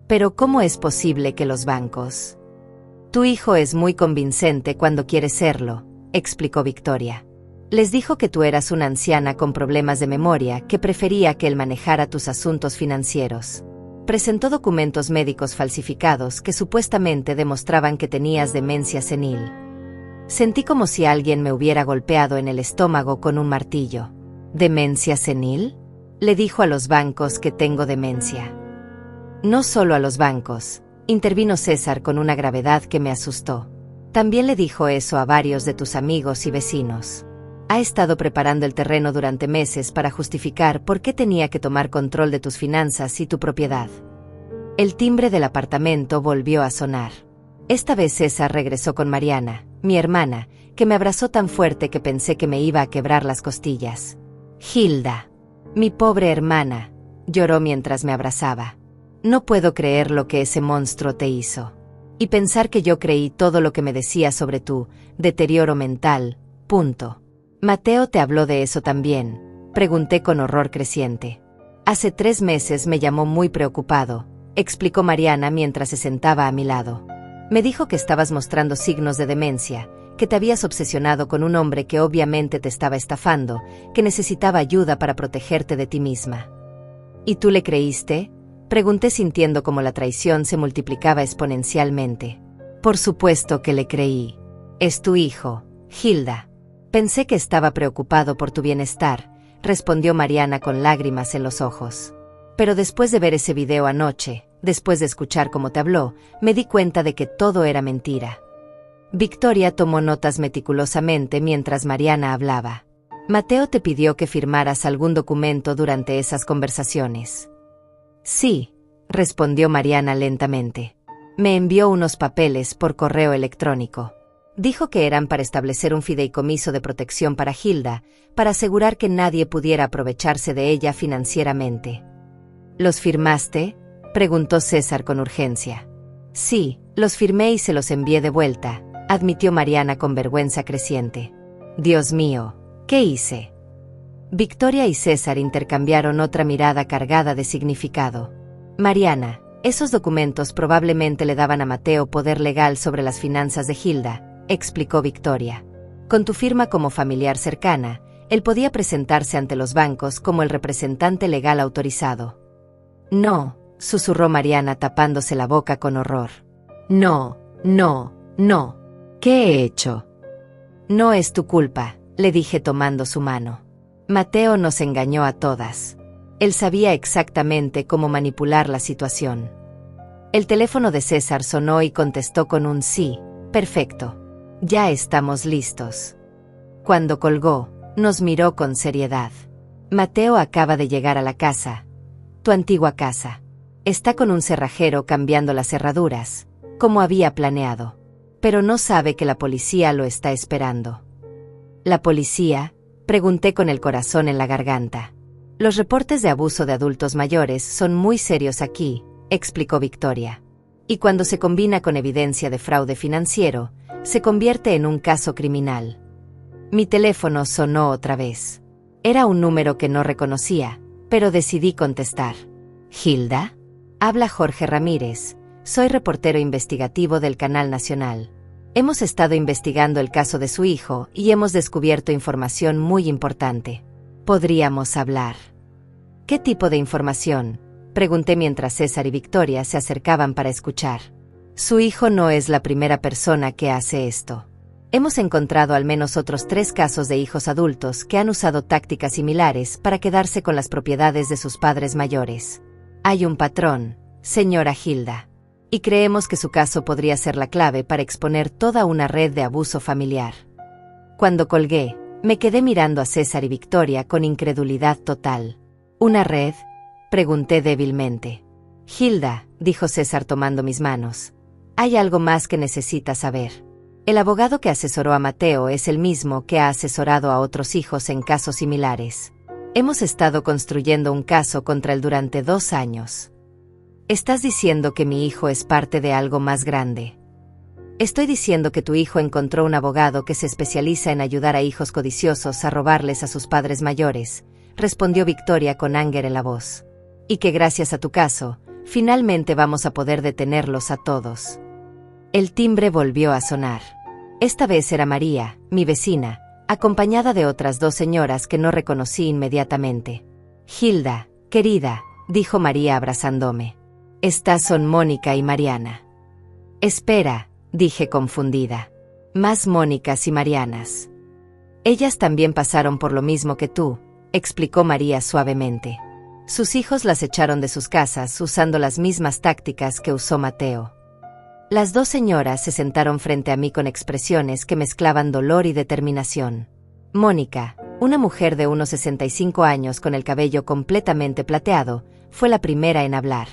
Pero ¿cómo es posible que los bancos? Tu hijo es muy convincente cuando quiere serlo, explicó Victoria. Les dijo que tú eras una anciana con problemas de memoria que prefería que él manejara tus asuntos financieros. Presentó documentos médicos falsificados que supuestamente demostraban que tenías demencia senil. Sentí como si alguien me hubiera golpeado en el estómago con un martillo. ¿Demencia senil? Le dijo a los bancos que tengo demencia. No solo a los bancos, intervino César con una gravedad que me asustó. También le dijo eso a varios de tus amigos y vecinos. Ha estado preparando el terreno durante meses para justificar por qué tenía que tomar control de tus finanzas y tu propiedad. El timbre del apartamento volvió a sonar. Esta vez César regresó con Mariana, mi hermana, que me abrazó tan fuerte que pensé que me iba a quebrar las costillas. Hilda, mi pobre hermana, lloró mientras me abrazaba. No puedo creer lo que ese monstruo te hizo. Y pensar que yo creí todo lo que me decía sobre tu deterioro mental. Mateo te habló de eso también, pregunté con horror creciente. Hace 3 meses me llamó muy preocupado, explicó Mariana mientras se sentaba a mi lado. Me dijo que estabas mostrando signos de demencia, que te habías obsesionado con un hombre que obviamente te estaba estafando, que necesitaba ayuda para protegerte de ti misma. ¿Y tú le creíste? Pregunté sintiendo como la traición se multiplicaba exponencialmente. Por supuesto que le creí. Es tu hijo, Hilda. Pensé que estaba preocupado por tu bienestar, respondió Mariana con lágrimas en los ojos. Pero después de ver ese video anoche, después de escuchar cómo te habló, me di cuenta de que todo era mentira. Victoria tomó notas meticulosamente mientras Mariana hablaba. Mateo te pidió que firmaras algún documento durante esas conversaciones. Sí, respondió Mariana lentamente. Me envió unos papeles por correo electrónico. Dijo que eran para establecer un fideicomiso de protección para Hilda, para asegurar que nadie pudiera aprovecharse de ella financieramente. ¿Los firmaste? Preguntó César con urgencia. Sí, los firmé y se los envié de vuelta, admitió Mariana con vergüenza creciente. Dios mío, ¿qué hice? Victoria y César intercambiaron otra mirada cargada de significado. Mariana, esos documentos probablemente le daban a Mateo poder legal sobre las finanzas de Hilda, explicó Victoria. Con tu firma como familiar cercana, él podía presentarse ante los bancos como el representante legal autorizado. No, susurró Mariana tapándose la boca con horror. No. ¿Qué he hecho? No es tu culpa, le dije tomando su mano. Mateo nos engañó a todas. Él sabía exactamente cómo manipular la situación. El teléfono de César sonó y contestó con un sí, perfecto. Ya estamos listos. Cuando colgó, nos miró con seriedad. Mateo acaba de llegar a la casa, tu antigua casa. Está con un cerrajero cambiando las cerraduras, como había planeado. Pero no sabe que la policía lo está esperando. ¿La policía? Pregunté con el corazón en la garganta. Los reportes de abuso de adultos mayores son muy serios aquí, explicó Victoria. Y cuando se combina con evidencia de fraude financiero, se convierte en un caso criminal. Mi teléfono sonó otra vez. Era un número que no reconocía, pero decidí contestar. ¿Hilda? Habla Jorge Ramírez, soy reportero investigativo del Canal Nacional. Hemos estado investigando el caso de su hijo y hemos descubierto información muy importante. ¿Podríamos hablar? ¿Qué tipo de información? Pregunté mientras César y Victoria se acercaban para escuchar. Su hijo no es la primera persona que hace esto. Hemos encontrado al menos otros 3 casos de hijos adultos que han usado tácticas similares para quedarse con las propiedades de sus padres mayores. Hay un patrón, señora Hilda. Y creemos que su caso podría ser la clave para exponer toda una red de abuso familiar. Cuando colgué, me quedé mirando a César y Victoria con incredulidad total. ¿Una red? Pregunté débilmente. Hilda, dijo César tomando mis manos. Hay algo más que necesitas saber. El abogado que asesoró a Mateo es el mismo que ha asesorado a otros hijos en casos similares. Hemos estado construyendo un caso contra él durante 2 años. ¿Estás diciendo que mi hijo es parte de algo más grande? Estoy diciendo que tu hijo encontró un abogado que se especializa en ayudar a hijos codiciosos a robarles a sus padres mayores, respondió Victoria con anger en la voz. Y que gracias a tu caso, finalmente vamos a poder detenerlos a todos. El timbre volvió a sonar. Esta vez era María, mi vecina, acompañada de otras dos señoras que no reconocí inmediatamente. «Hilda, querida», dijo María abrazándome. «Estas son Mónica y Mariana». «Espera», dije confundida. «Más Mónicas y Marianas». «Ellas también pasaron por lo mismo que tú», explicó María suavemente. «Sus hijos las echaron de sus casas usando las mismas tácticas que usó Mateo». Las dos señoras se sentaron frente a mí con expresiones que mezclaban dolor y determinación. Mónica, una mujer de unos 65 años con el cabello completamente plateado, fue la primera en hablar.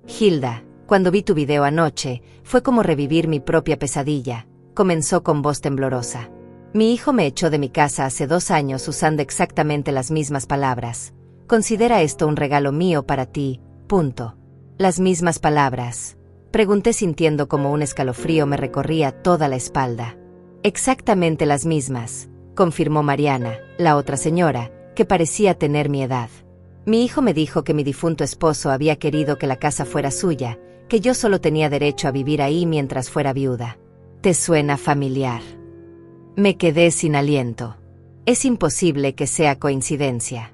«Hilda, cuando vi tu video anoche, fue como revivir mi propia pesadilla», comenzó con voz temblorosa. «Mi hijo me echó de mi casa hace 2 años usando exactamente las mismas palabras. Considera esto un regalo mío para ti, punto». «Las mismas palabras», pregunté sintiendo como un escalofrío me recorría toda la espalda. «Exactamente las mismas», confirmó Mariana, la otra señora, que parecía tener mi edad. «Mi hijo me dijo que mi difunto esposo había querido que la casa fuera suya, que yo solo tenía derecho a vivir ahí mientras fuera viuda». «¿Te suena familiar?» Me quedé sin aliento. Es imposible que sea coincidencia.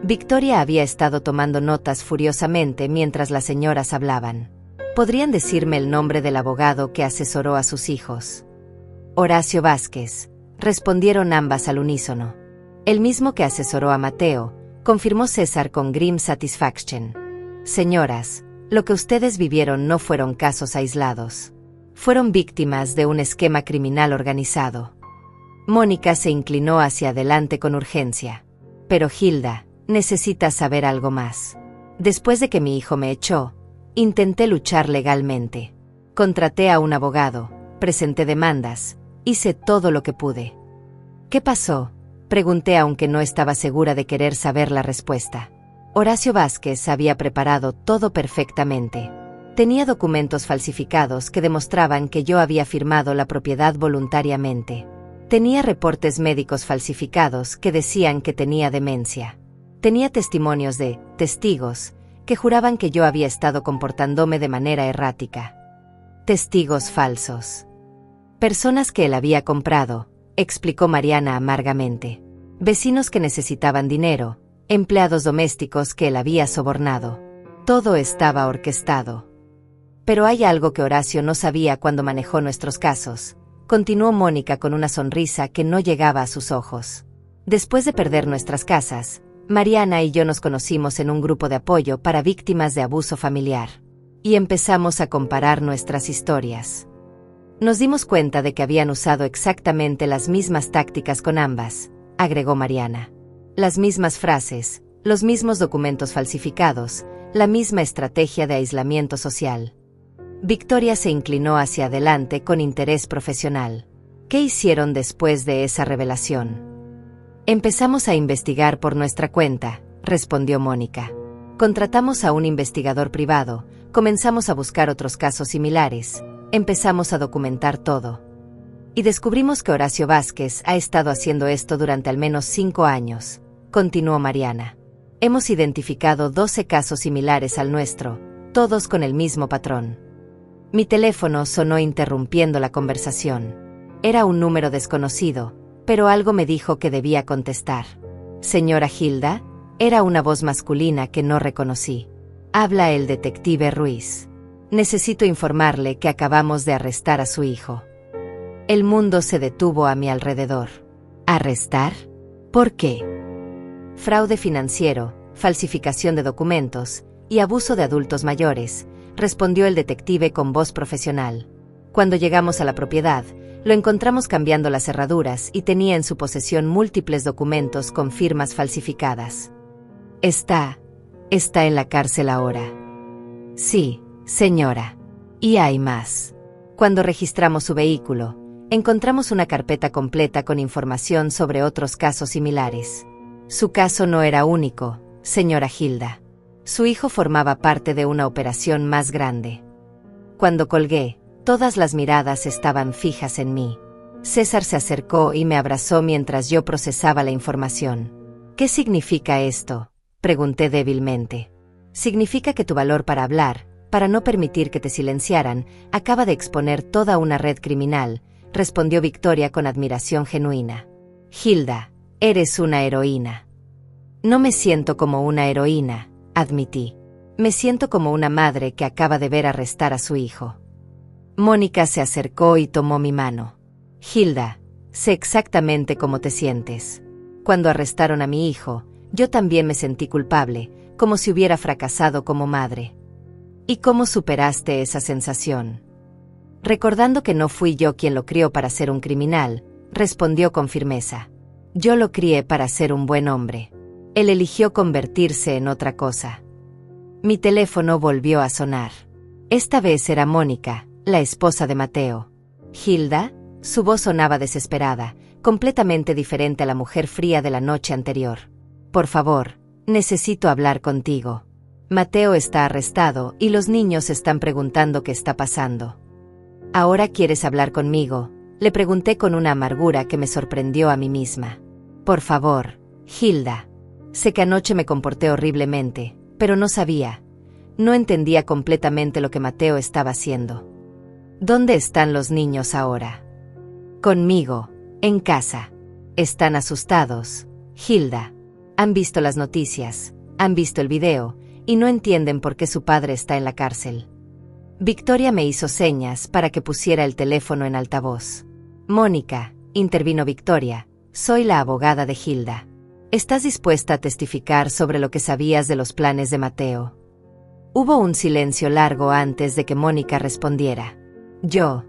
Victoria había estado tomando notas furiosamente mientras las señoras hablaban. ¿Podrían decirme el nombre del abogado que asesoró a sus hijos? Horacio Vázquez, respondieron ambas al unísono. El mismo que asesoró a Mateo, confirmó César con grim satisfaction. Señoras, lo que ustedes vivieron no fueron casos aislados. Fueron víctimas de un esquema criminal organizado. Mónica se inclinó hacia adelante con urgencia. Pero Hilda, necesitas saber algo más. Después de que mi hijo me echó, intenté luchar legalmente. Contraté a un abogado, presenté demandas, hice todo lo que pude. ¿Qué pasó?, pregunté aunque no estaba segura de querer saber la respuesta. Horacio Vázquez había preparado todo perfectamente. Tenía documentos falsificados que demostraban que yo había firmado la propiedad voluntariamente. Tenía reportes médicos falsificados que decían que tenía demencia. Tenía testimonios de testigos que juraban que yo había estado comportándome de manera errática. Testigos falsos. Personas que él había comprado, explicó Mariana amargamente. Vecinos que necesitaban dinero, empleados domésticos que él había sobornado. Todo estaba orquestado. Pero hay algo que Horacio no sabía cuando manejó nuestros casos, continuó Mónica con una sonrisa que no llegaba a sus ojos. Después de perder nuestras casas, Mariana y yo nos conocimos en un grupo de apoyo para víctimas de abuso familiar. Y empezamos a comparar nuestras historias. Nos dimos cuenta de que habían usado exactamente las mismas tácticas con ambas, agregó Mariana. Las mismas frases, los mismos documentos falsificados, la misma estrategia de aislamiento social. Victoria se inclinó hacia adelante con interés profesional. ¿Qué hicieron después de esa revelación? Empezamos a investigar por nuestra cuenta, respondió Mónica. Contratamos a un investigador privado, comenzamos a buscar otros casos similares, empezamos a documentar todo. Y descubrimos que Horacio Vázquez ha estado haciendo esto durante al menos 5 años, continuó Mariana. Hemos identificado 12 casos similares al nuestro, todos con el mismo patrón. Mi teléfono sonó interrumpiendo la conversación. Era un número desconocido, pero algo me dijo que debía contestar. «Señora Hilda», era una voz masculina que no reconocí. «Habla el detective Ruiz. Necesito informarle que acabamos de arrestar a su hijo». El mundo se detuvo a mi alrededor. ¿Arrestar? ¿Por qué? Fraude financiero, falsificación de documentos y abuso de adultos mayores, respondió el detective con voz profesional. Cuando llegamos a la propiedad, lo encontramos cambiando las cerraduras y tenía en su posesión múltiples documentos con firmas falsificadas. Está en la cárcel ahora. Sí, señora. Y hay más. Cuando registramos su vehículo, encontramos una carpeta completa con información sobre otros casos similares. Su caso no era único, señora Hilda. Su hijo formaba parte de una operación más grande. Cuando colgué, todas las miradas estaban fijas en mí. César se acercó y me abrazó mientras yo procesaba la información. ¿Qué significa esto?, pregunté débilmente. Significa que tu valor para hablar, para no permitir que te silenciaran, acaba de exponer toda una red criminal, respondió Victoria con admiración genuina. Hilda, eres una heroína. No me siento como una heroína, admití. Me siento como una madre que acaba de ver arrestar a su hijo. Mónica se acercó y tomó mi mano. Hilda, sé exactamente cómo te sientes. Cuando arrestaron a mi hijo, yo también me sentí culpable, como si hubiera fracasado como madre. ¿Y cómo superaste esa sensación? Recordando que no fui yo quien lo crió para ser un criminal, respondió con firmeza. Yo lo crié para ser un buen hombre. Él eligió convertirse en otra cosa. Mi teléfono volvió a sonar. Esta vez era Mónica, la esposa de Mateo. ¿Hilda? Su voz sonaba desesperada, completamente diferente a la mujer fría de la noche anterior. Por favor, necesito hablar contigo. Mateo está arrestado y los niños están preguntando qué está pasando. ¿Ahora quieres hablar conmigo?, le pregunté con una amargura que me sorprendió a mí misma. Por favor, Hilda. Sé que anoche me comporté horriblemente, pero no sabía. No entendía completamente lo que Mateo estaba haciendo. ¿Dónde están los niños ahora? Conmigo, en casa. Están asustados, Hilda. Han visto las noticias, han visto el video, y no entienden por qué su padre está en la cárcel. Victoria me hizo señas para que pusiera el teléfono en altavoz. Mónica, intervino Victoria, soy la abogada de Hilda. ¿Estás dispuesta a testificar sobre lo que sabías de los planes de Mateo? Hubo un silencio largo antes de que Mónica respondiera. Yo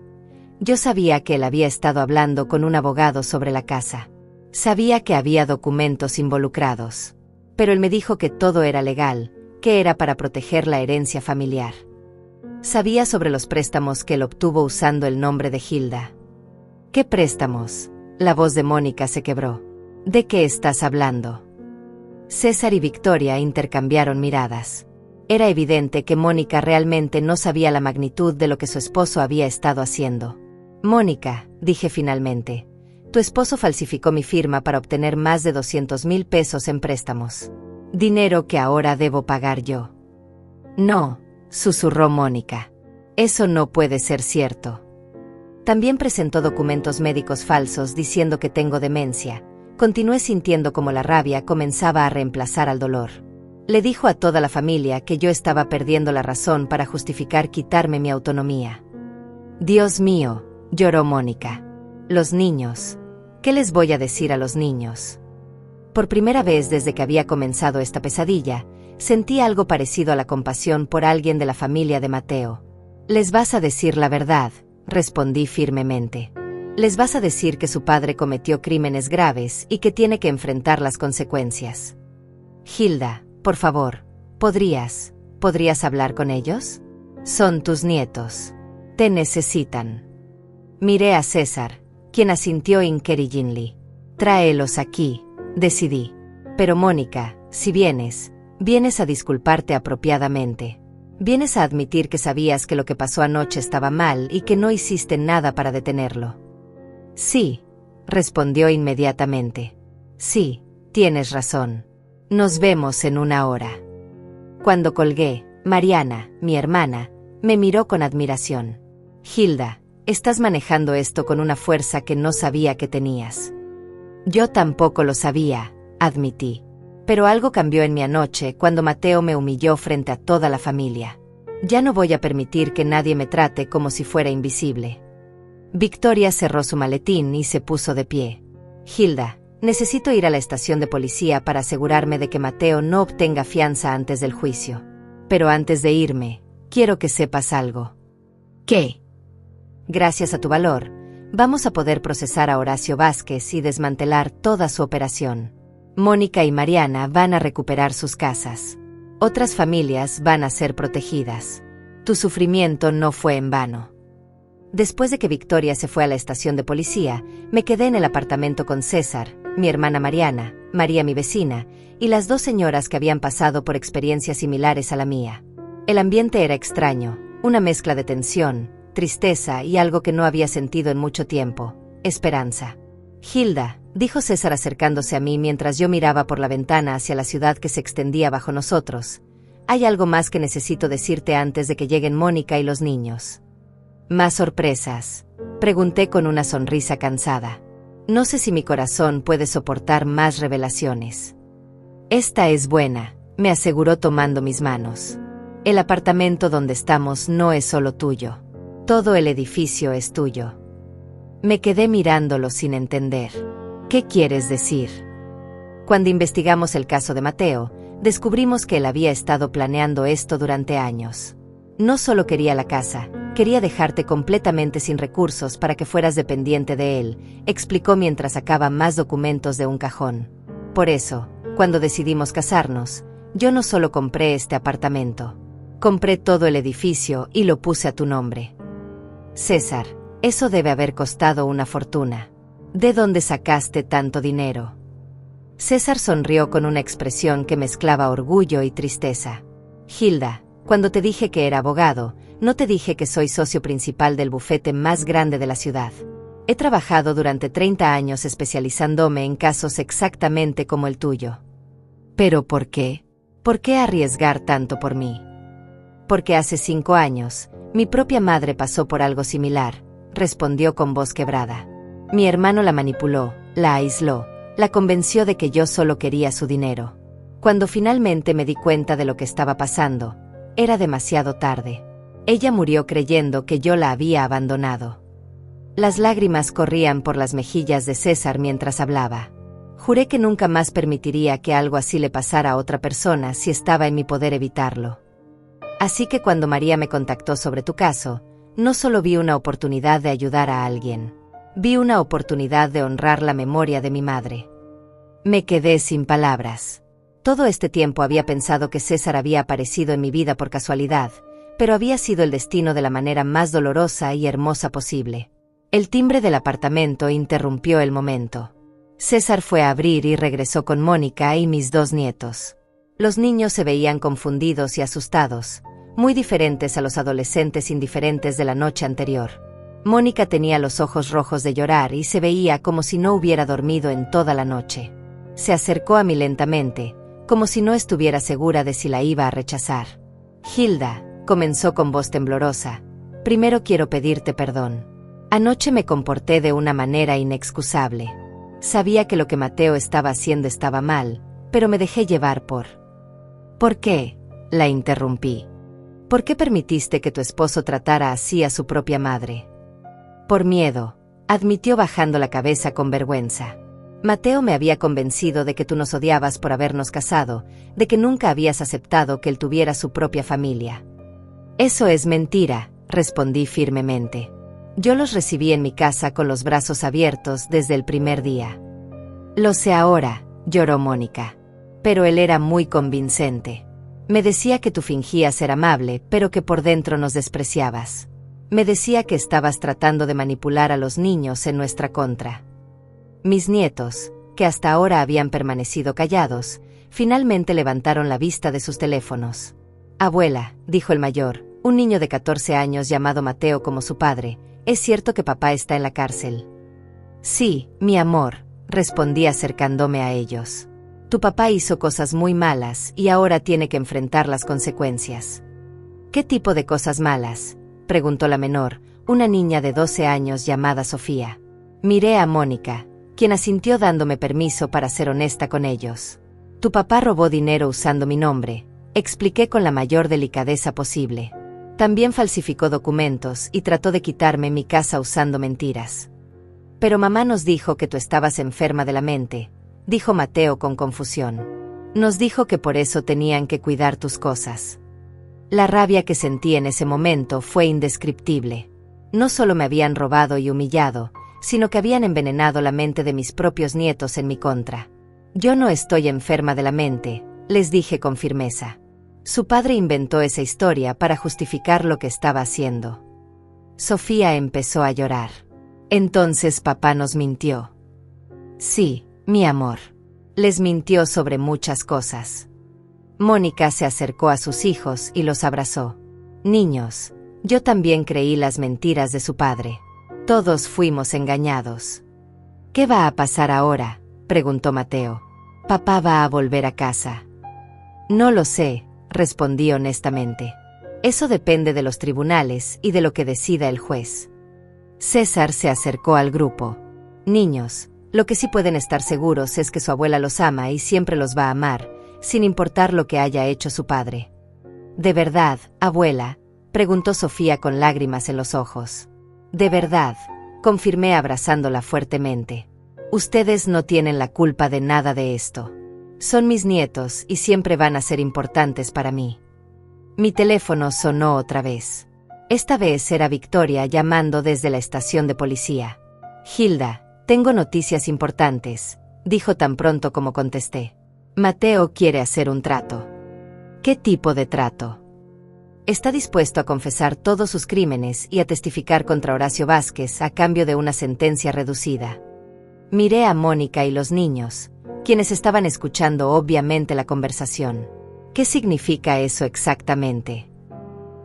sabía que él había estado hablando con un abogado sobre la casa. Sabía que había documentos involucrados. Pero él me dijo que todo era legal, que era para proteger la herencia familiar. Sabía sobre los préstamos que él obtuvo usando el nombre de Hilda. ¿Qué préstamos? La voz de Mónica se quebró. ¿De qué estás hablando? César y Victoria intercambiaron miradas. Era evidente que Mónica realmente no sabía la magnitud de lo que su esposo había estado haciendo. Mónica, dije finalmente, tu esposo falsificó mi firma para obtener más de 200,000 pesos en préstamos. Dinero que ahora debo pagar yo. No, susurró Mónica. Eso no puede ser cierto. También presentó documentos médicos falsos diciendo que tengo demencia. Continué sintiendo como la rabia comenzaba a reemplazar al dolor. Le dijo a toda la familia que yo estaba perdiendo la razón para justificar quitarme mi autonomía. Dios mío, lloró Mónica. Los niños. ¿Qué les voy a decir a los niños? Por primera vez desde que había comenzado esta pesadilla, sentí algo parecido a la compasión por alguien de la familia de Mateo. Les vas a decir la verdad, respondí firmemente. Les vas a decir que su padre cometió crímenes graves y que tiene que enfrentar las consecuencias. Hilda, por favor, ¿podrías hablar con ellos? Son tus nietos. Te necesitan. Miré a César, quien asintió inquiriginly. Tráelos aquí, decidí. Pero Mónica, si vienes a disculparte apropiadamente. Vienes a admitir que sabías que lo que pasó anoche estaba mal y que no hiciste nada para detenerlo. Sí, respondió inmediatamente. Sí, tienes razón. Nos vemos en 1 hora. Cuando colgué, Mariana, mi hermana, me miró con admiración. Hilda, estás manejando esto con una fuerza que no sabía que tenías. Yo tampoco lo sabía, admití. Pero algo cambió en mi anoche cuando Mateo me humilló frente a toda la familia. Ya no voy a permitir que nadie me trate como si fuera invisible. Victoria cerró su maletín y se puso de pie. Hilda, necesito ir a la estación de policía para asegurarme de que Mateo no obtenga fianza antes del juicio. Pero antes de irme, quiero que sepas algo. ¿Qué? Gracias a tu valor, vamos a poder procesar a Horacio Vázquez y desmantelar toda su operación. Mónica y Mariana van a recuperar sus casas. Otras familias van a ser protegidas. Tu sufrimiento no fue en vano. Después de que Victoria se fue a la estación de policía, me quedé en el apartamento con César, mi hermana Mariana, María mi vecina, y las 2 señoras que habían pasado por experiencias similares a la mía. El ambiente era extraño, una mezcla de tensión, tristeza y algo que no había sentido en mucho tiempo, esperanza. Hilda, dijo César acercándose a mí mientras yo miraba por la ventana hacia la ciudad que se extendía bajo nosotros. hay algo más que necesito decirte antes de que lleguen Mónica y los niños. ¿Más sorpresas?, pregunté con una sonrisa cansada. No sé si mi corazón puede soportar más revelaciones. Esta es buena, me aseguró tomando mis manos. El apartamento donde estamos no es solo tuyo. Todo el edificio es tuyo. Me quedé mirándolo sin entender. ¿Qué quieres decir? Cuando investigamos el caso de Mateo, descubrimos que él había estado planeando esto durante años. No solo quería la casa, quería dejarte completamente sin recursos para que fueras dependiente de él, explicó mientras sacaba más documentos de un cajón. Por eso, cuando decidimos casarnos, yo no solo compré este apartamento. Compré todo el edificio y lo puse a tu nombre. César, eso debe haber costado una fortuna. ¿De dónde sacaste tanto dinero? César sonrió con una expresión que mezclaba orgullo y tristeza. Hilda, cuando te dije que era abogado, no te dije que soy socio principal del bufete más grande de la ciudad. He trabajado durante 30 años especializándome en casos exactamente como el tuyo. ¿Pero por qué? ¿Por qué arriesgar tanto por mí? Porque hace 5 años, mi propia madre pasó por algo similar, respondió con voz quebrada. Mi hermano la manipuló, la aisló, la convenció de que yo solo quería su dinero. Cuando finalmente me di cuenta de lo que estaba pasando, era demasiado tarde. Ella murió creyendo que yo la había abandonado. Las lágrimas corrían por las mejillas de César mientras hablaba. Juré que nunca más permitiría que algo así le pasara a otra persona si estaba en mi poder evitarlo. Así que cuando María me contactó sobre tu caso, no solo vi una oportunidad de ayudar a alguien, vi una oportunidad de honrar la memoria de mi madre. Me quedé sin palabras. Todo este tiempo había pensado que César había aparecido en mi vida por casualidad, pero había sido el destino de la manera más dolorosa y hermosa posible. El timbre del apartamento interrumpió el momento. César fue a abrir y regresó con Mónica y mis 2 nietos. Los niños se veían confundidos y asustados, muy diferentes a los adolescentes indiferentes de la noche anterior. Mónica tenía los ojos rojos de llorar y se veía como si no hubiera dormido en toda la noche. Se acercó a mí lentamente, como si no estuviera segura de si la iba a rechazar. Hilda, comenzó con voz temblorosa, primero quiero pedirte perdón. Anoche me comporté de una manera inexcusable. Sabía que lo que Mateo estaba haciendo estaba mal, pero me dejé llevar por... ¿Por qué?, la interrumpí. ¿Por qué permitiste que tu esposo tratara así a su propia madre? Por miedo, admitió bajando la cabeza con vergüenza. Mateo me había convencido de que tú nos odiabas por habernos casado, de que nunca habías aceptado que él tuviera su propia familia. Eso es mentira, respondí firmemente. Yo los recibí en mi casa con los brazos abiertos desde el primer día. Lo sé ahora, lloró Mónica. Pero él era muy convincente. Me decía que tú fingías ser amable, pero que por dentro nos despreciabas. Me decía que estabas tratando de manipular a los niños en nuestra contra. Mis nietos, que hasta ahora habían permanecido callados, finalmente levantaron la vista de sus teléfonos. Abuela, dijo el mayor, un niño de 14 años llamado Mateo como su padre, ¿es cierto que papá está en la cárcel? Sí, mi amor, respondí acercándome a ellos. Tu papá hizo cosas muy malas y ahora tiene que enfrentar las consecuencias. ¿Qué tipo de cosas malas?, preguntó la menor, una niña de 12 años llamada Sofía. Miré a Mónica, quien asintió dándome permiso para ser honesta con ellos. Tu papá robó dinero usando mi nombre, expliqué con la mayor delicadeza posible. También falsificó documentos y trató de quitarme mi casa usando mentiras. Pero mamá nos dijo que tú estabas enferma de la mente, dijo Mateo con confusión. Nos dijo que por eso tenían que cuidar tus cosas. La rabia que sentí en ese momento fue indescriptible. No solo me habían robado y humillado, sino que habían envenenado la mente de mis propios nietos en mi contra. Yo no estoy enferma de la mente, les dije con firmeza. Su padre inventó esa historia para justificar lo que estaba haciendo. Sofía empezó a llorar. Entonces papá nos mintió. Sí, mi amor. Les mintió sobre muchas cosas. Mónica se acercó a sus hijos y los abrazó. Niños, yo también creí las mentiras de su padre. Todos fuimos engañados. ¿Qué va a pasar ahora?, preguntó Mateo. Papá va a volver a casa. No lo sé, respondí honestamente. Eso depende de los tribunales y de lo que decida el juez. César se acercó al grupo. Niños, lo que sí pueden estar seguros es que su abuela los ama y siempre los va a amar, sin importar lo que haya hecho su padre. ¿De verdad, abuela?, preguntó Sofía con lágrimas en los ojos. De verdad, confirmé abrazándola fuertemente. Ustedes no tienen la culpa de nada de esto. Son mis nietos y siempre van a ser importantes para mí. Mi teléfono sonó otra vez. Esta vez era Victoria llamando desde la estación de policía. Hilda, tengo noticias importantes, dijo tan pronto como contesté. Mateo quiere hacer un trato. ¿Qué tipo de trato? Está dispuesto a confesar todos sus crímenes y a testificar contra Horacio Vázquez a cambio de una sentencia reducida. Miré a Mónica y los niños, quienes estaban escuchando obviamente la conversación. ¿Qué significa eso exactamente?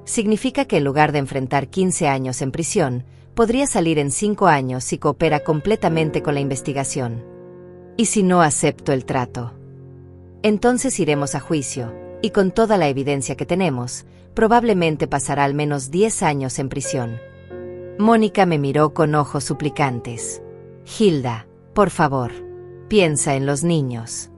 Significa que en lugar de enfrentar 15 años en prisión, podría salir en 5 años si coopera completamente con la investigación. ¿Y si no acepto el trato? Entonces iremos a juicio, y con toda la evidencia que tenemos, probablemente pasará al menos 10 años en prisión. Mónica me miró con ojos suplicantes. Hilda, por favor, piensa en los niños.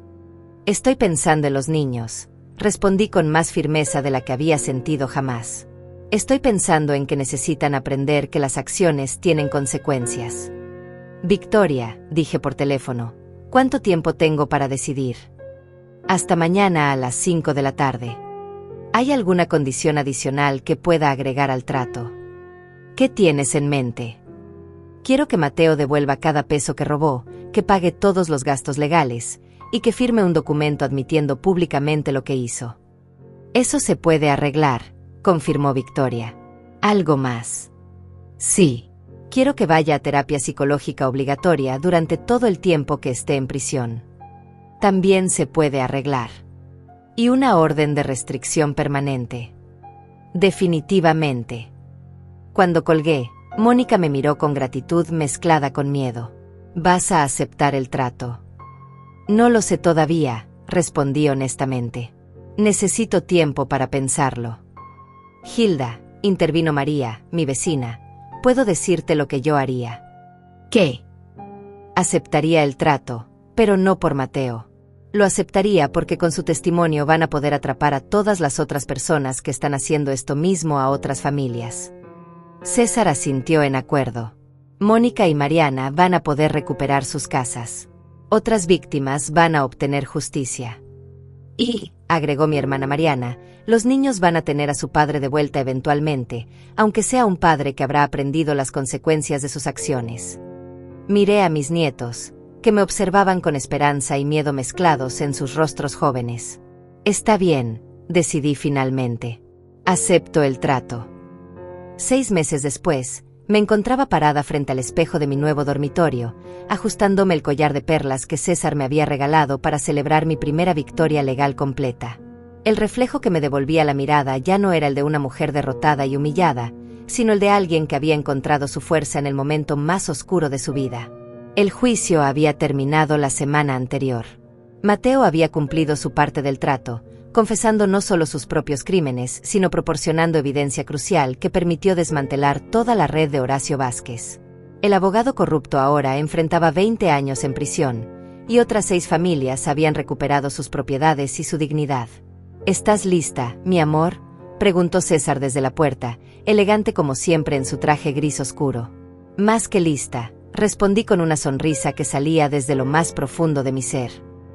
Estoy pensando en los niños, respondí con más firmeza de la que había sentido jamás. Estoy pensando en que necesitan aprender que las acciones tienen consecuencias. Victoria, dije por teléfono, ¿cuánto tiempo tengo para decidir? Hasta mañana a las 5 de la tarde. ¿Hay alguna condición adicional que pueda agregar al trato? ¿Qué tienes en mente? Quiero que Mateo devuelva cada peso que robó, que pague todos los gastos legales, y que firme un documento admitiendo públicamente lo que hizo. Eso se puede arreglar, confirmó Victoria. ¿Algo más? Sí. Quiero que vaya a terapia psicológica obligatoria durante todo el tiempo que esté en prisión. También se puede arreglar. Y una orden de restricción permanente. Definitivamente. Cuando colgué, Mónica me miró con gratitud mezclada con miedo. ¿Vas a aceptar el trato? No lo sé todavía, respondí honestamente. Necesito tiempo para pensarlo. Hilda, intervino María, mi vecina, puedo decirte lo que yo haría. ¿Qué? Aceptaría el trato, pero no por Mateo. Lo aceptaría porque con su testimonio van a poder atrapar a todas las otras personas que están haciendo esto mismo a otras familias. César asintió en acuerdo. Mónica y Mariana van a poder recuperar sus casas. Otras víctimas van a obtener justicia. Y, agregó mi hermana Mariana, los niños van a tener a su padre de vuelta eventualmente, aunque sea un padre que habrá aprendido las consecuencias de sus acciones. Miré a mis nietos, que me observaban con esperanza y miedo mezclados en sus rostros jóvenes. Está bien, decidí finalmente. Acepto el trato. 6 meses después, me encontraba parada frente al espejo de mi nuevo dormitorio, ajustándome el collar de perlas que César me había regalado para celebrar mi primera victoria legal completa. El reflejo que me devolvía la mirada ya no era el de una mujer derrotada y humillada, sino el de alguien que había encontrado su fuerza en el momento más oscuro de su vida. El juicio había terminado la semana anterior. Mateo había cumplido su parte del trato, confesando no solo sus propios crímenes, sino proporcionando evidencia crucial que permitió desmantelar toda la red de Horacio Vázquez. El abogado corrupto ahora enfrentaba 20 años en prisión, y otras 6 familias habían recuperado sus propiedades y su dignidad. ¿Estás lista, mi amor?, preguntó César desde la puerta, elegante como siempre en su traje gris oscuro. Más que lista, respondí con una sonrisa que salía desde lo más profundo de mi ser.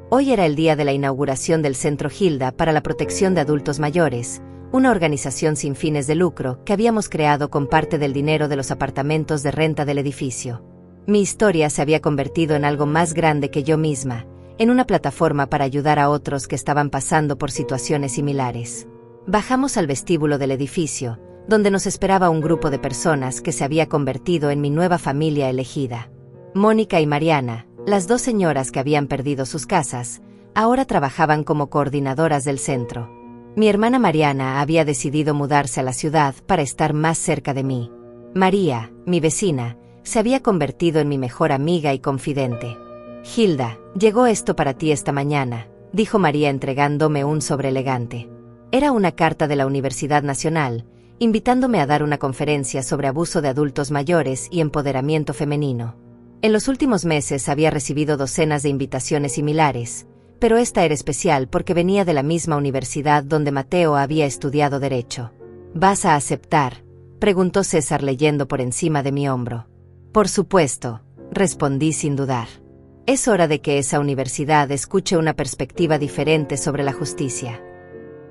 Hoy era el día de la inauguración del Centro Hilda para la protección de adultos mayores, una organización sin fines de lucro que habíamos creado con parte del dinero de los apartamentos de renta del edificio. Mi historia se había convertido en algo más grande que yo misma, en una plataforma para ayudar a otros que estaban pasando por situaciones similares. Bajamos al vestíbulo del edificio, donde nos esperaba un grupo de personas que se había convertido en mi nueva familia elegida. Mónica y Mariana, las 2 señoras que habían perdido sus casas, ahora trabajaban como coordinadoras del centro. Mi hermana Mariana había decidido mudarse a la ciudad para estar más cerca de mí. María, mi vecina, se había convertido en mi mejor amiga y confidente. Hilda, llegó esto para ti esta mañana, dijo María entregándome un sobre elegante. Era una carta de la Universidad Nacional, invitándome a dar una conferencia sobre abuso de adultos mayores y empoderamiento femenino. En los últimos meses había recibido docenas de invitaciones similares, pero esta era especial porque venía de la misma universidad donde Mateo había estudiado Derecho. ¿Vas a aceptar?, preguntó César leyendo por encima de mi hombro. Por supuesto, respondí sin dudar. Es hora de que esa universidad escuche una perspectiva diferente sobre la justicia.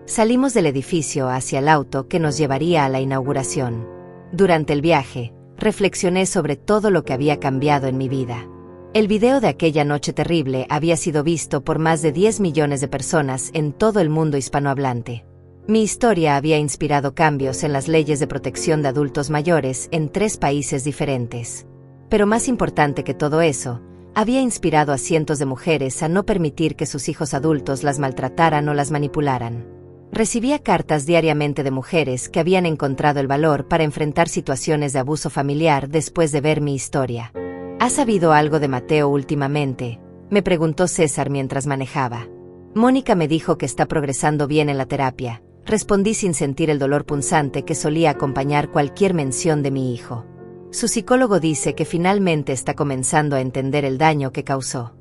Salimos del edificio hacia el auto que nos llevaría a la inauguración. Durante el viaje, reflexioné sobre todo lo que había cambiado en mi vida. El video de aquella noche terrible había sido visto por más de 10 millones de personas en todo el mundo hispanohablante. Mi historia había inspirado cambios en las leyes de protección de adultos mayores en 3 países diferentes. Pero más importante que todo eso, había inspirado a cientos de mujeres a no permitir que sus hijos adultos las maltrataran o las manipularan. Recibía cartas diariamente de mujeres que habían encontrado el valor para enfrentar situaciones de abuso familiar después de ver mi historia. ¿Has sabido algo de Mateo últimamente?, me preguntó César mientras manejaba. Mónica me dijo que está progresando bien en la terapia, respondí sin sentir el dolor punzante que solía acompañar cualquier mención de mi hijo. Su psicólogo dice que finalmente está comenzando a entender el daño que causó.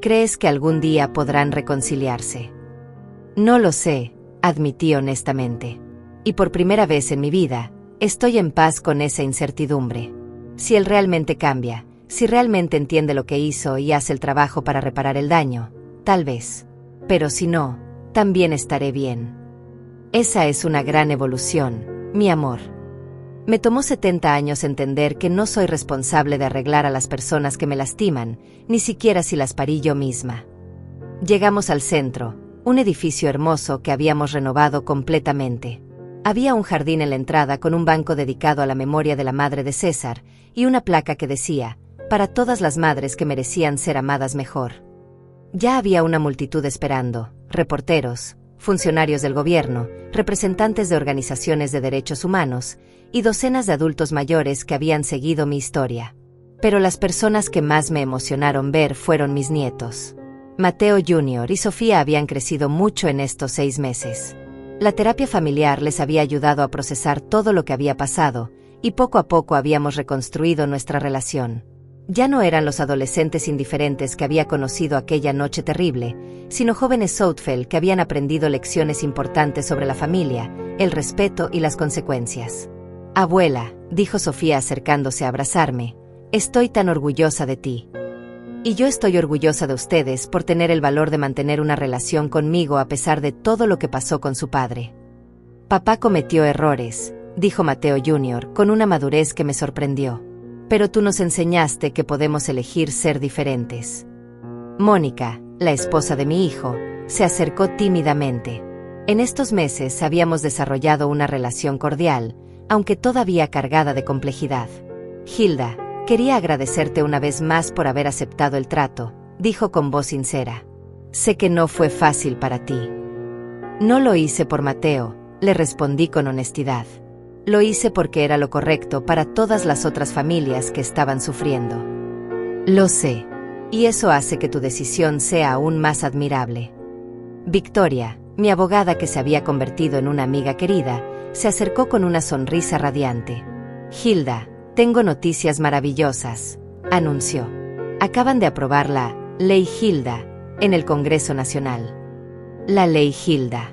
¿Crees que algún día podrán reconciliarse? No lo sé, admití honestamente. Y por primera vez en mi vida, estoy en paz con esa incertidumbre. Si él realmente cambia, si realmente entiende lo que hizo y hace el trabajo para reparar el daño, tal vez. Pero si no, también estaré bien. Esa es una gran evolución, mi amor. Me tomó 70 años entender que no soy responsable de arreglar a las personas que me lastiman, ni siquiera si las parí yo misma. Llegamos al centro, un edificio hermoso que habíamos renovado completamente. Había un jardín en la entrada con un banco dedicado a la memoria de la madre de César y una placa que decía, para todas las madres que merecían ser amadas mejor. Ya había una multitud esperando, reporteros, funcionarios del gobierno, representantes de organizaciones de derechos humanos y docenas de adultos mayores que habían seguido mi historia. Pero las personas que más me emocionaron ver fueron mis nietos. Mateo Jr. y Sofía habían crecido mucho en estos 6 meses. La terapia familiar les había ayudado a procesar todo lo que había pasado, y poco a poco habíamos reconstruido nuestra relación. Ya no eran los adolescentes indiferentes que había conocido aquella noche terrible, sino jóvenes Southfield que habían aprendido lecciones importantes sobre la familia, el respeto y las consecuencias. Abuela, dijo Sofía acercándose a abrazarme, estoy tan orgullosa de ti. Y yo estoy orgullosa de ustedes por tener el valor de mantener una relación conmigo a pesar de todo lo que pasó con su padre. Papá cometió errores, dijo Mateo Jr. con una madurez que me sorprendió. Pero tú nos enseñaste que podemos elegir ser diferentes. Mónica, la esposa de mi hijo, se acercó tímidamente. En estos meses habíamos desarrollado una relación cordial, aunque todavía cargada de complejidad. Hilda, quería agradecerte una vez más por haber aceptado el trato, dijo con voz sincera. Sé que no fue fácil para ti. No lo hice por Mateo, le respondí con honestidad. Lo hice porque era lo correcto para todas las otras familias que estaban sufriendo. Lo sé, y eso hace que tu decisión sea aún más admirable. Victoria, mi abogada que se había convertido en una amiga querida, se acercó con una sonrisa radiante. Hilda, tengo noticias maravillosas, anunció. Acaban de aprobar la Ley Hilda en el Congreso Nacional. La Ley Hilda.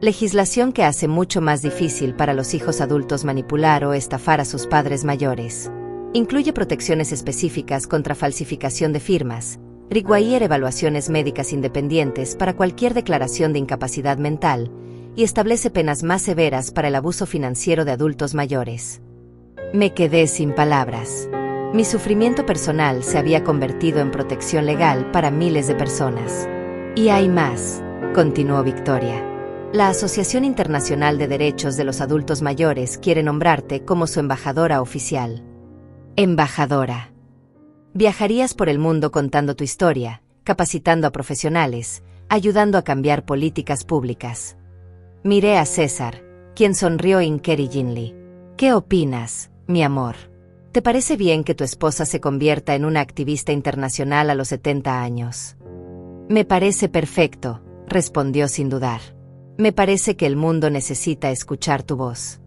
Legislación que hace mucho más difícil para los hijos adultos manipular o estafar a sus padres mayores. Incluye protecciones específicas contra falsificación de firmas, require evaluaciones médicas independientes para cualquier declaración de incapacidad mental, y establece penas más severas para el abuso financiero de adultos mayores. Me quedé sin palabras. Mi sufrimiento personal se había convertido en protección legal para miles de personas. Y hay más, continuó Victoria. La Asociación Internacional de Derechos de los Adultos Mayores quiere nombrarte como su embajadora oficial. Embajadora. Viajarías por el mundo contando tu historia, capacitando a profesionales, ayudando a cambiar políticas públicas. Miré a César, quien sonrió inquiriginly. ¿Qué opinas, mi amor? ¿Te parece bien que tu esposa se convierta en una activista internacional a los 70 años? Me parece perfecto, respondió sin dudar. Me parece que el mundo necesita escuchar tu voz.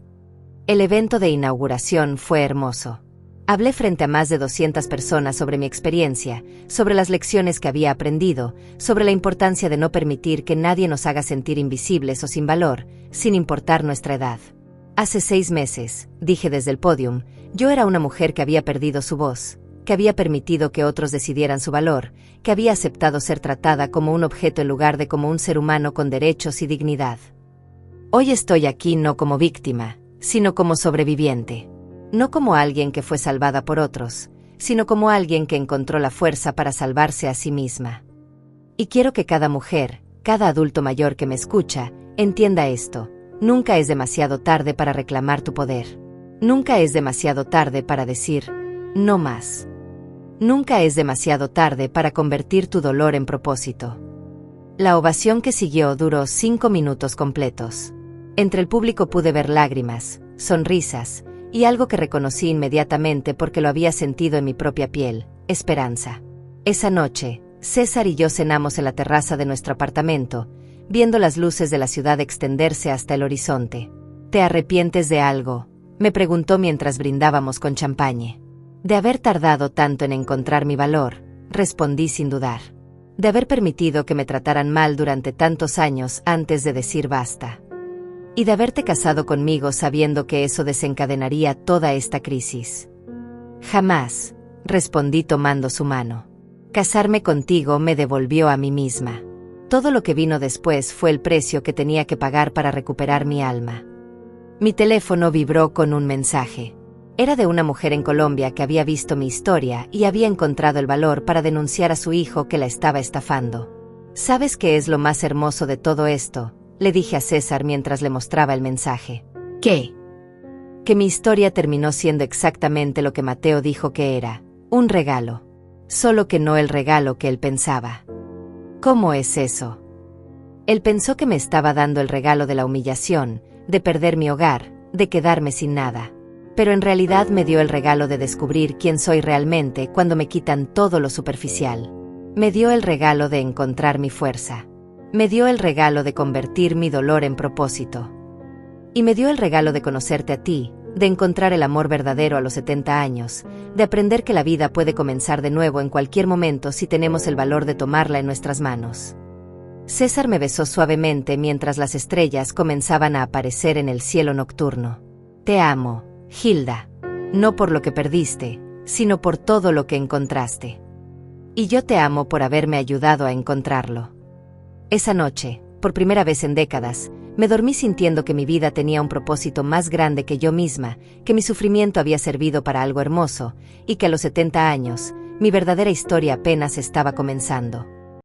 El evento de inauguración fue hermoso. Hablé frente a más de 200 personas sobre mi experiencia, sobre las lecciones que había aprendido, sobre la importancia de no permitir que nadie nos haga sentir invisibles o sin valor, sin importar nuestra edad. Hace 6 meses, dije desde el podium, yo era una mujer que había perdido su voz, que había permitido que otros decidieran su valor, que había aceptado ser tratada como un objeto en lugar de como un ser humano con derechos y dignidad. Hoy estoy aquí no como víctima, sino como sobreviviente. No como alguien que fue salvada por otros, sino como alguien que encontró la fuerza para salvarse a sí misma. Y quiero que cada mujer, cada adulto mayor que me escucha, entienda esto. Nunca es demasiado tarde para reclamar tu poder. Nunca es demasiado tarde para decir, no más. Nunca es demasiado tarde para convertir tu dolor en propósito. La ovación que siguió duró 5 minutos completos. Entre el público pude ver lágrimas, sonrisas, y algo que reconocí inmediatamente porque lo había sentido en mi propia piel, esperanza. Esa noche, César y yo cenamos en la terraza de nuestro apartamento, viendo las luces de la ciudad extenderse hasta el horizonte. ¿Te arrepientes de algo?, me preguntó mientras brindábamos con champaña. De haber tardado tanto en encontrar mi valor, respondí sin dudar. De haber permitido que me trataran mal durante tantos años antes de decir basta. Y de haberte casado conmigo sabiendo que eso desencadenaría toda esta crisis. Jamás, respondí tomando su mano. Casarme contigo me devolvió a mí misma. Todo lo que vino después fue el precio que tenía que pagar para recuperar mi alma. Mi teléfono vibró con un mensaje. Era de una mujer en Colombia que había visto mi historia y había encontrado el valor para denunciar a su hijo que la estaba estafando. ¿Sabes qué es lo más hermoso de todo esto?, le dije a César mientras le mostraba el mensaje. ¿Qué? Que mi historia terminó siendo exactamente lo que Mateo dijo que era, un regalo. Solo que no el regalo que él pensaba. ¿Cómo es eso? Él pensó que me estaba dando el regalo de la humillación, de perder mi hogar, de quedarme sin nada. Pero en realidad me dio el regalo de descubrir quién soy realmente cuando me quitan todo lo superficial. Me dio el regalo de encontrar mi fuerza. Me dio el regalo de convertir mi dolor en propósito. Y me dio el regalo de conocerte a ti, de encontrar el amor verdadero a los 70 años, de aprender que la vida puede comenzar de nuevo en cualquier momento si tenemos el valor de tomarla en nuestras manos. César me besó suavemente mientras las estrellas comenzaban a aparecer en el cielo nocturno. Te amo, Hilda. No por lo que perdiste, sino por todo lo que encontraste. Y yo te amo por haberme ayudado a encontrarlo. Esa noche, por primera vez en décadas, me dormí sintiendo que mi vida tenía un propósito más grande que yo misma, que mi sufrimiento había servido para algo hermoso, y que a los 70 años, mi verdadera historia apenas estaba comenzando.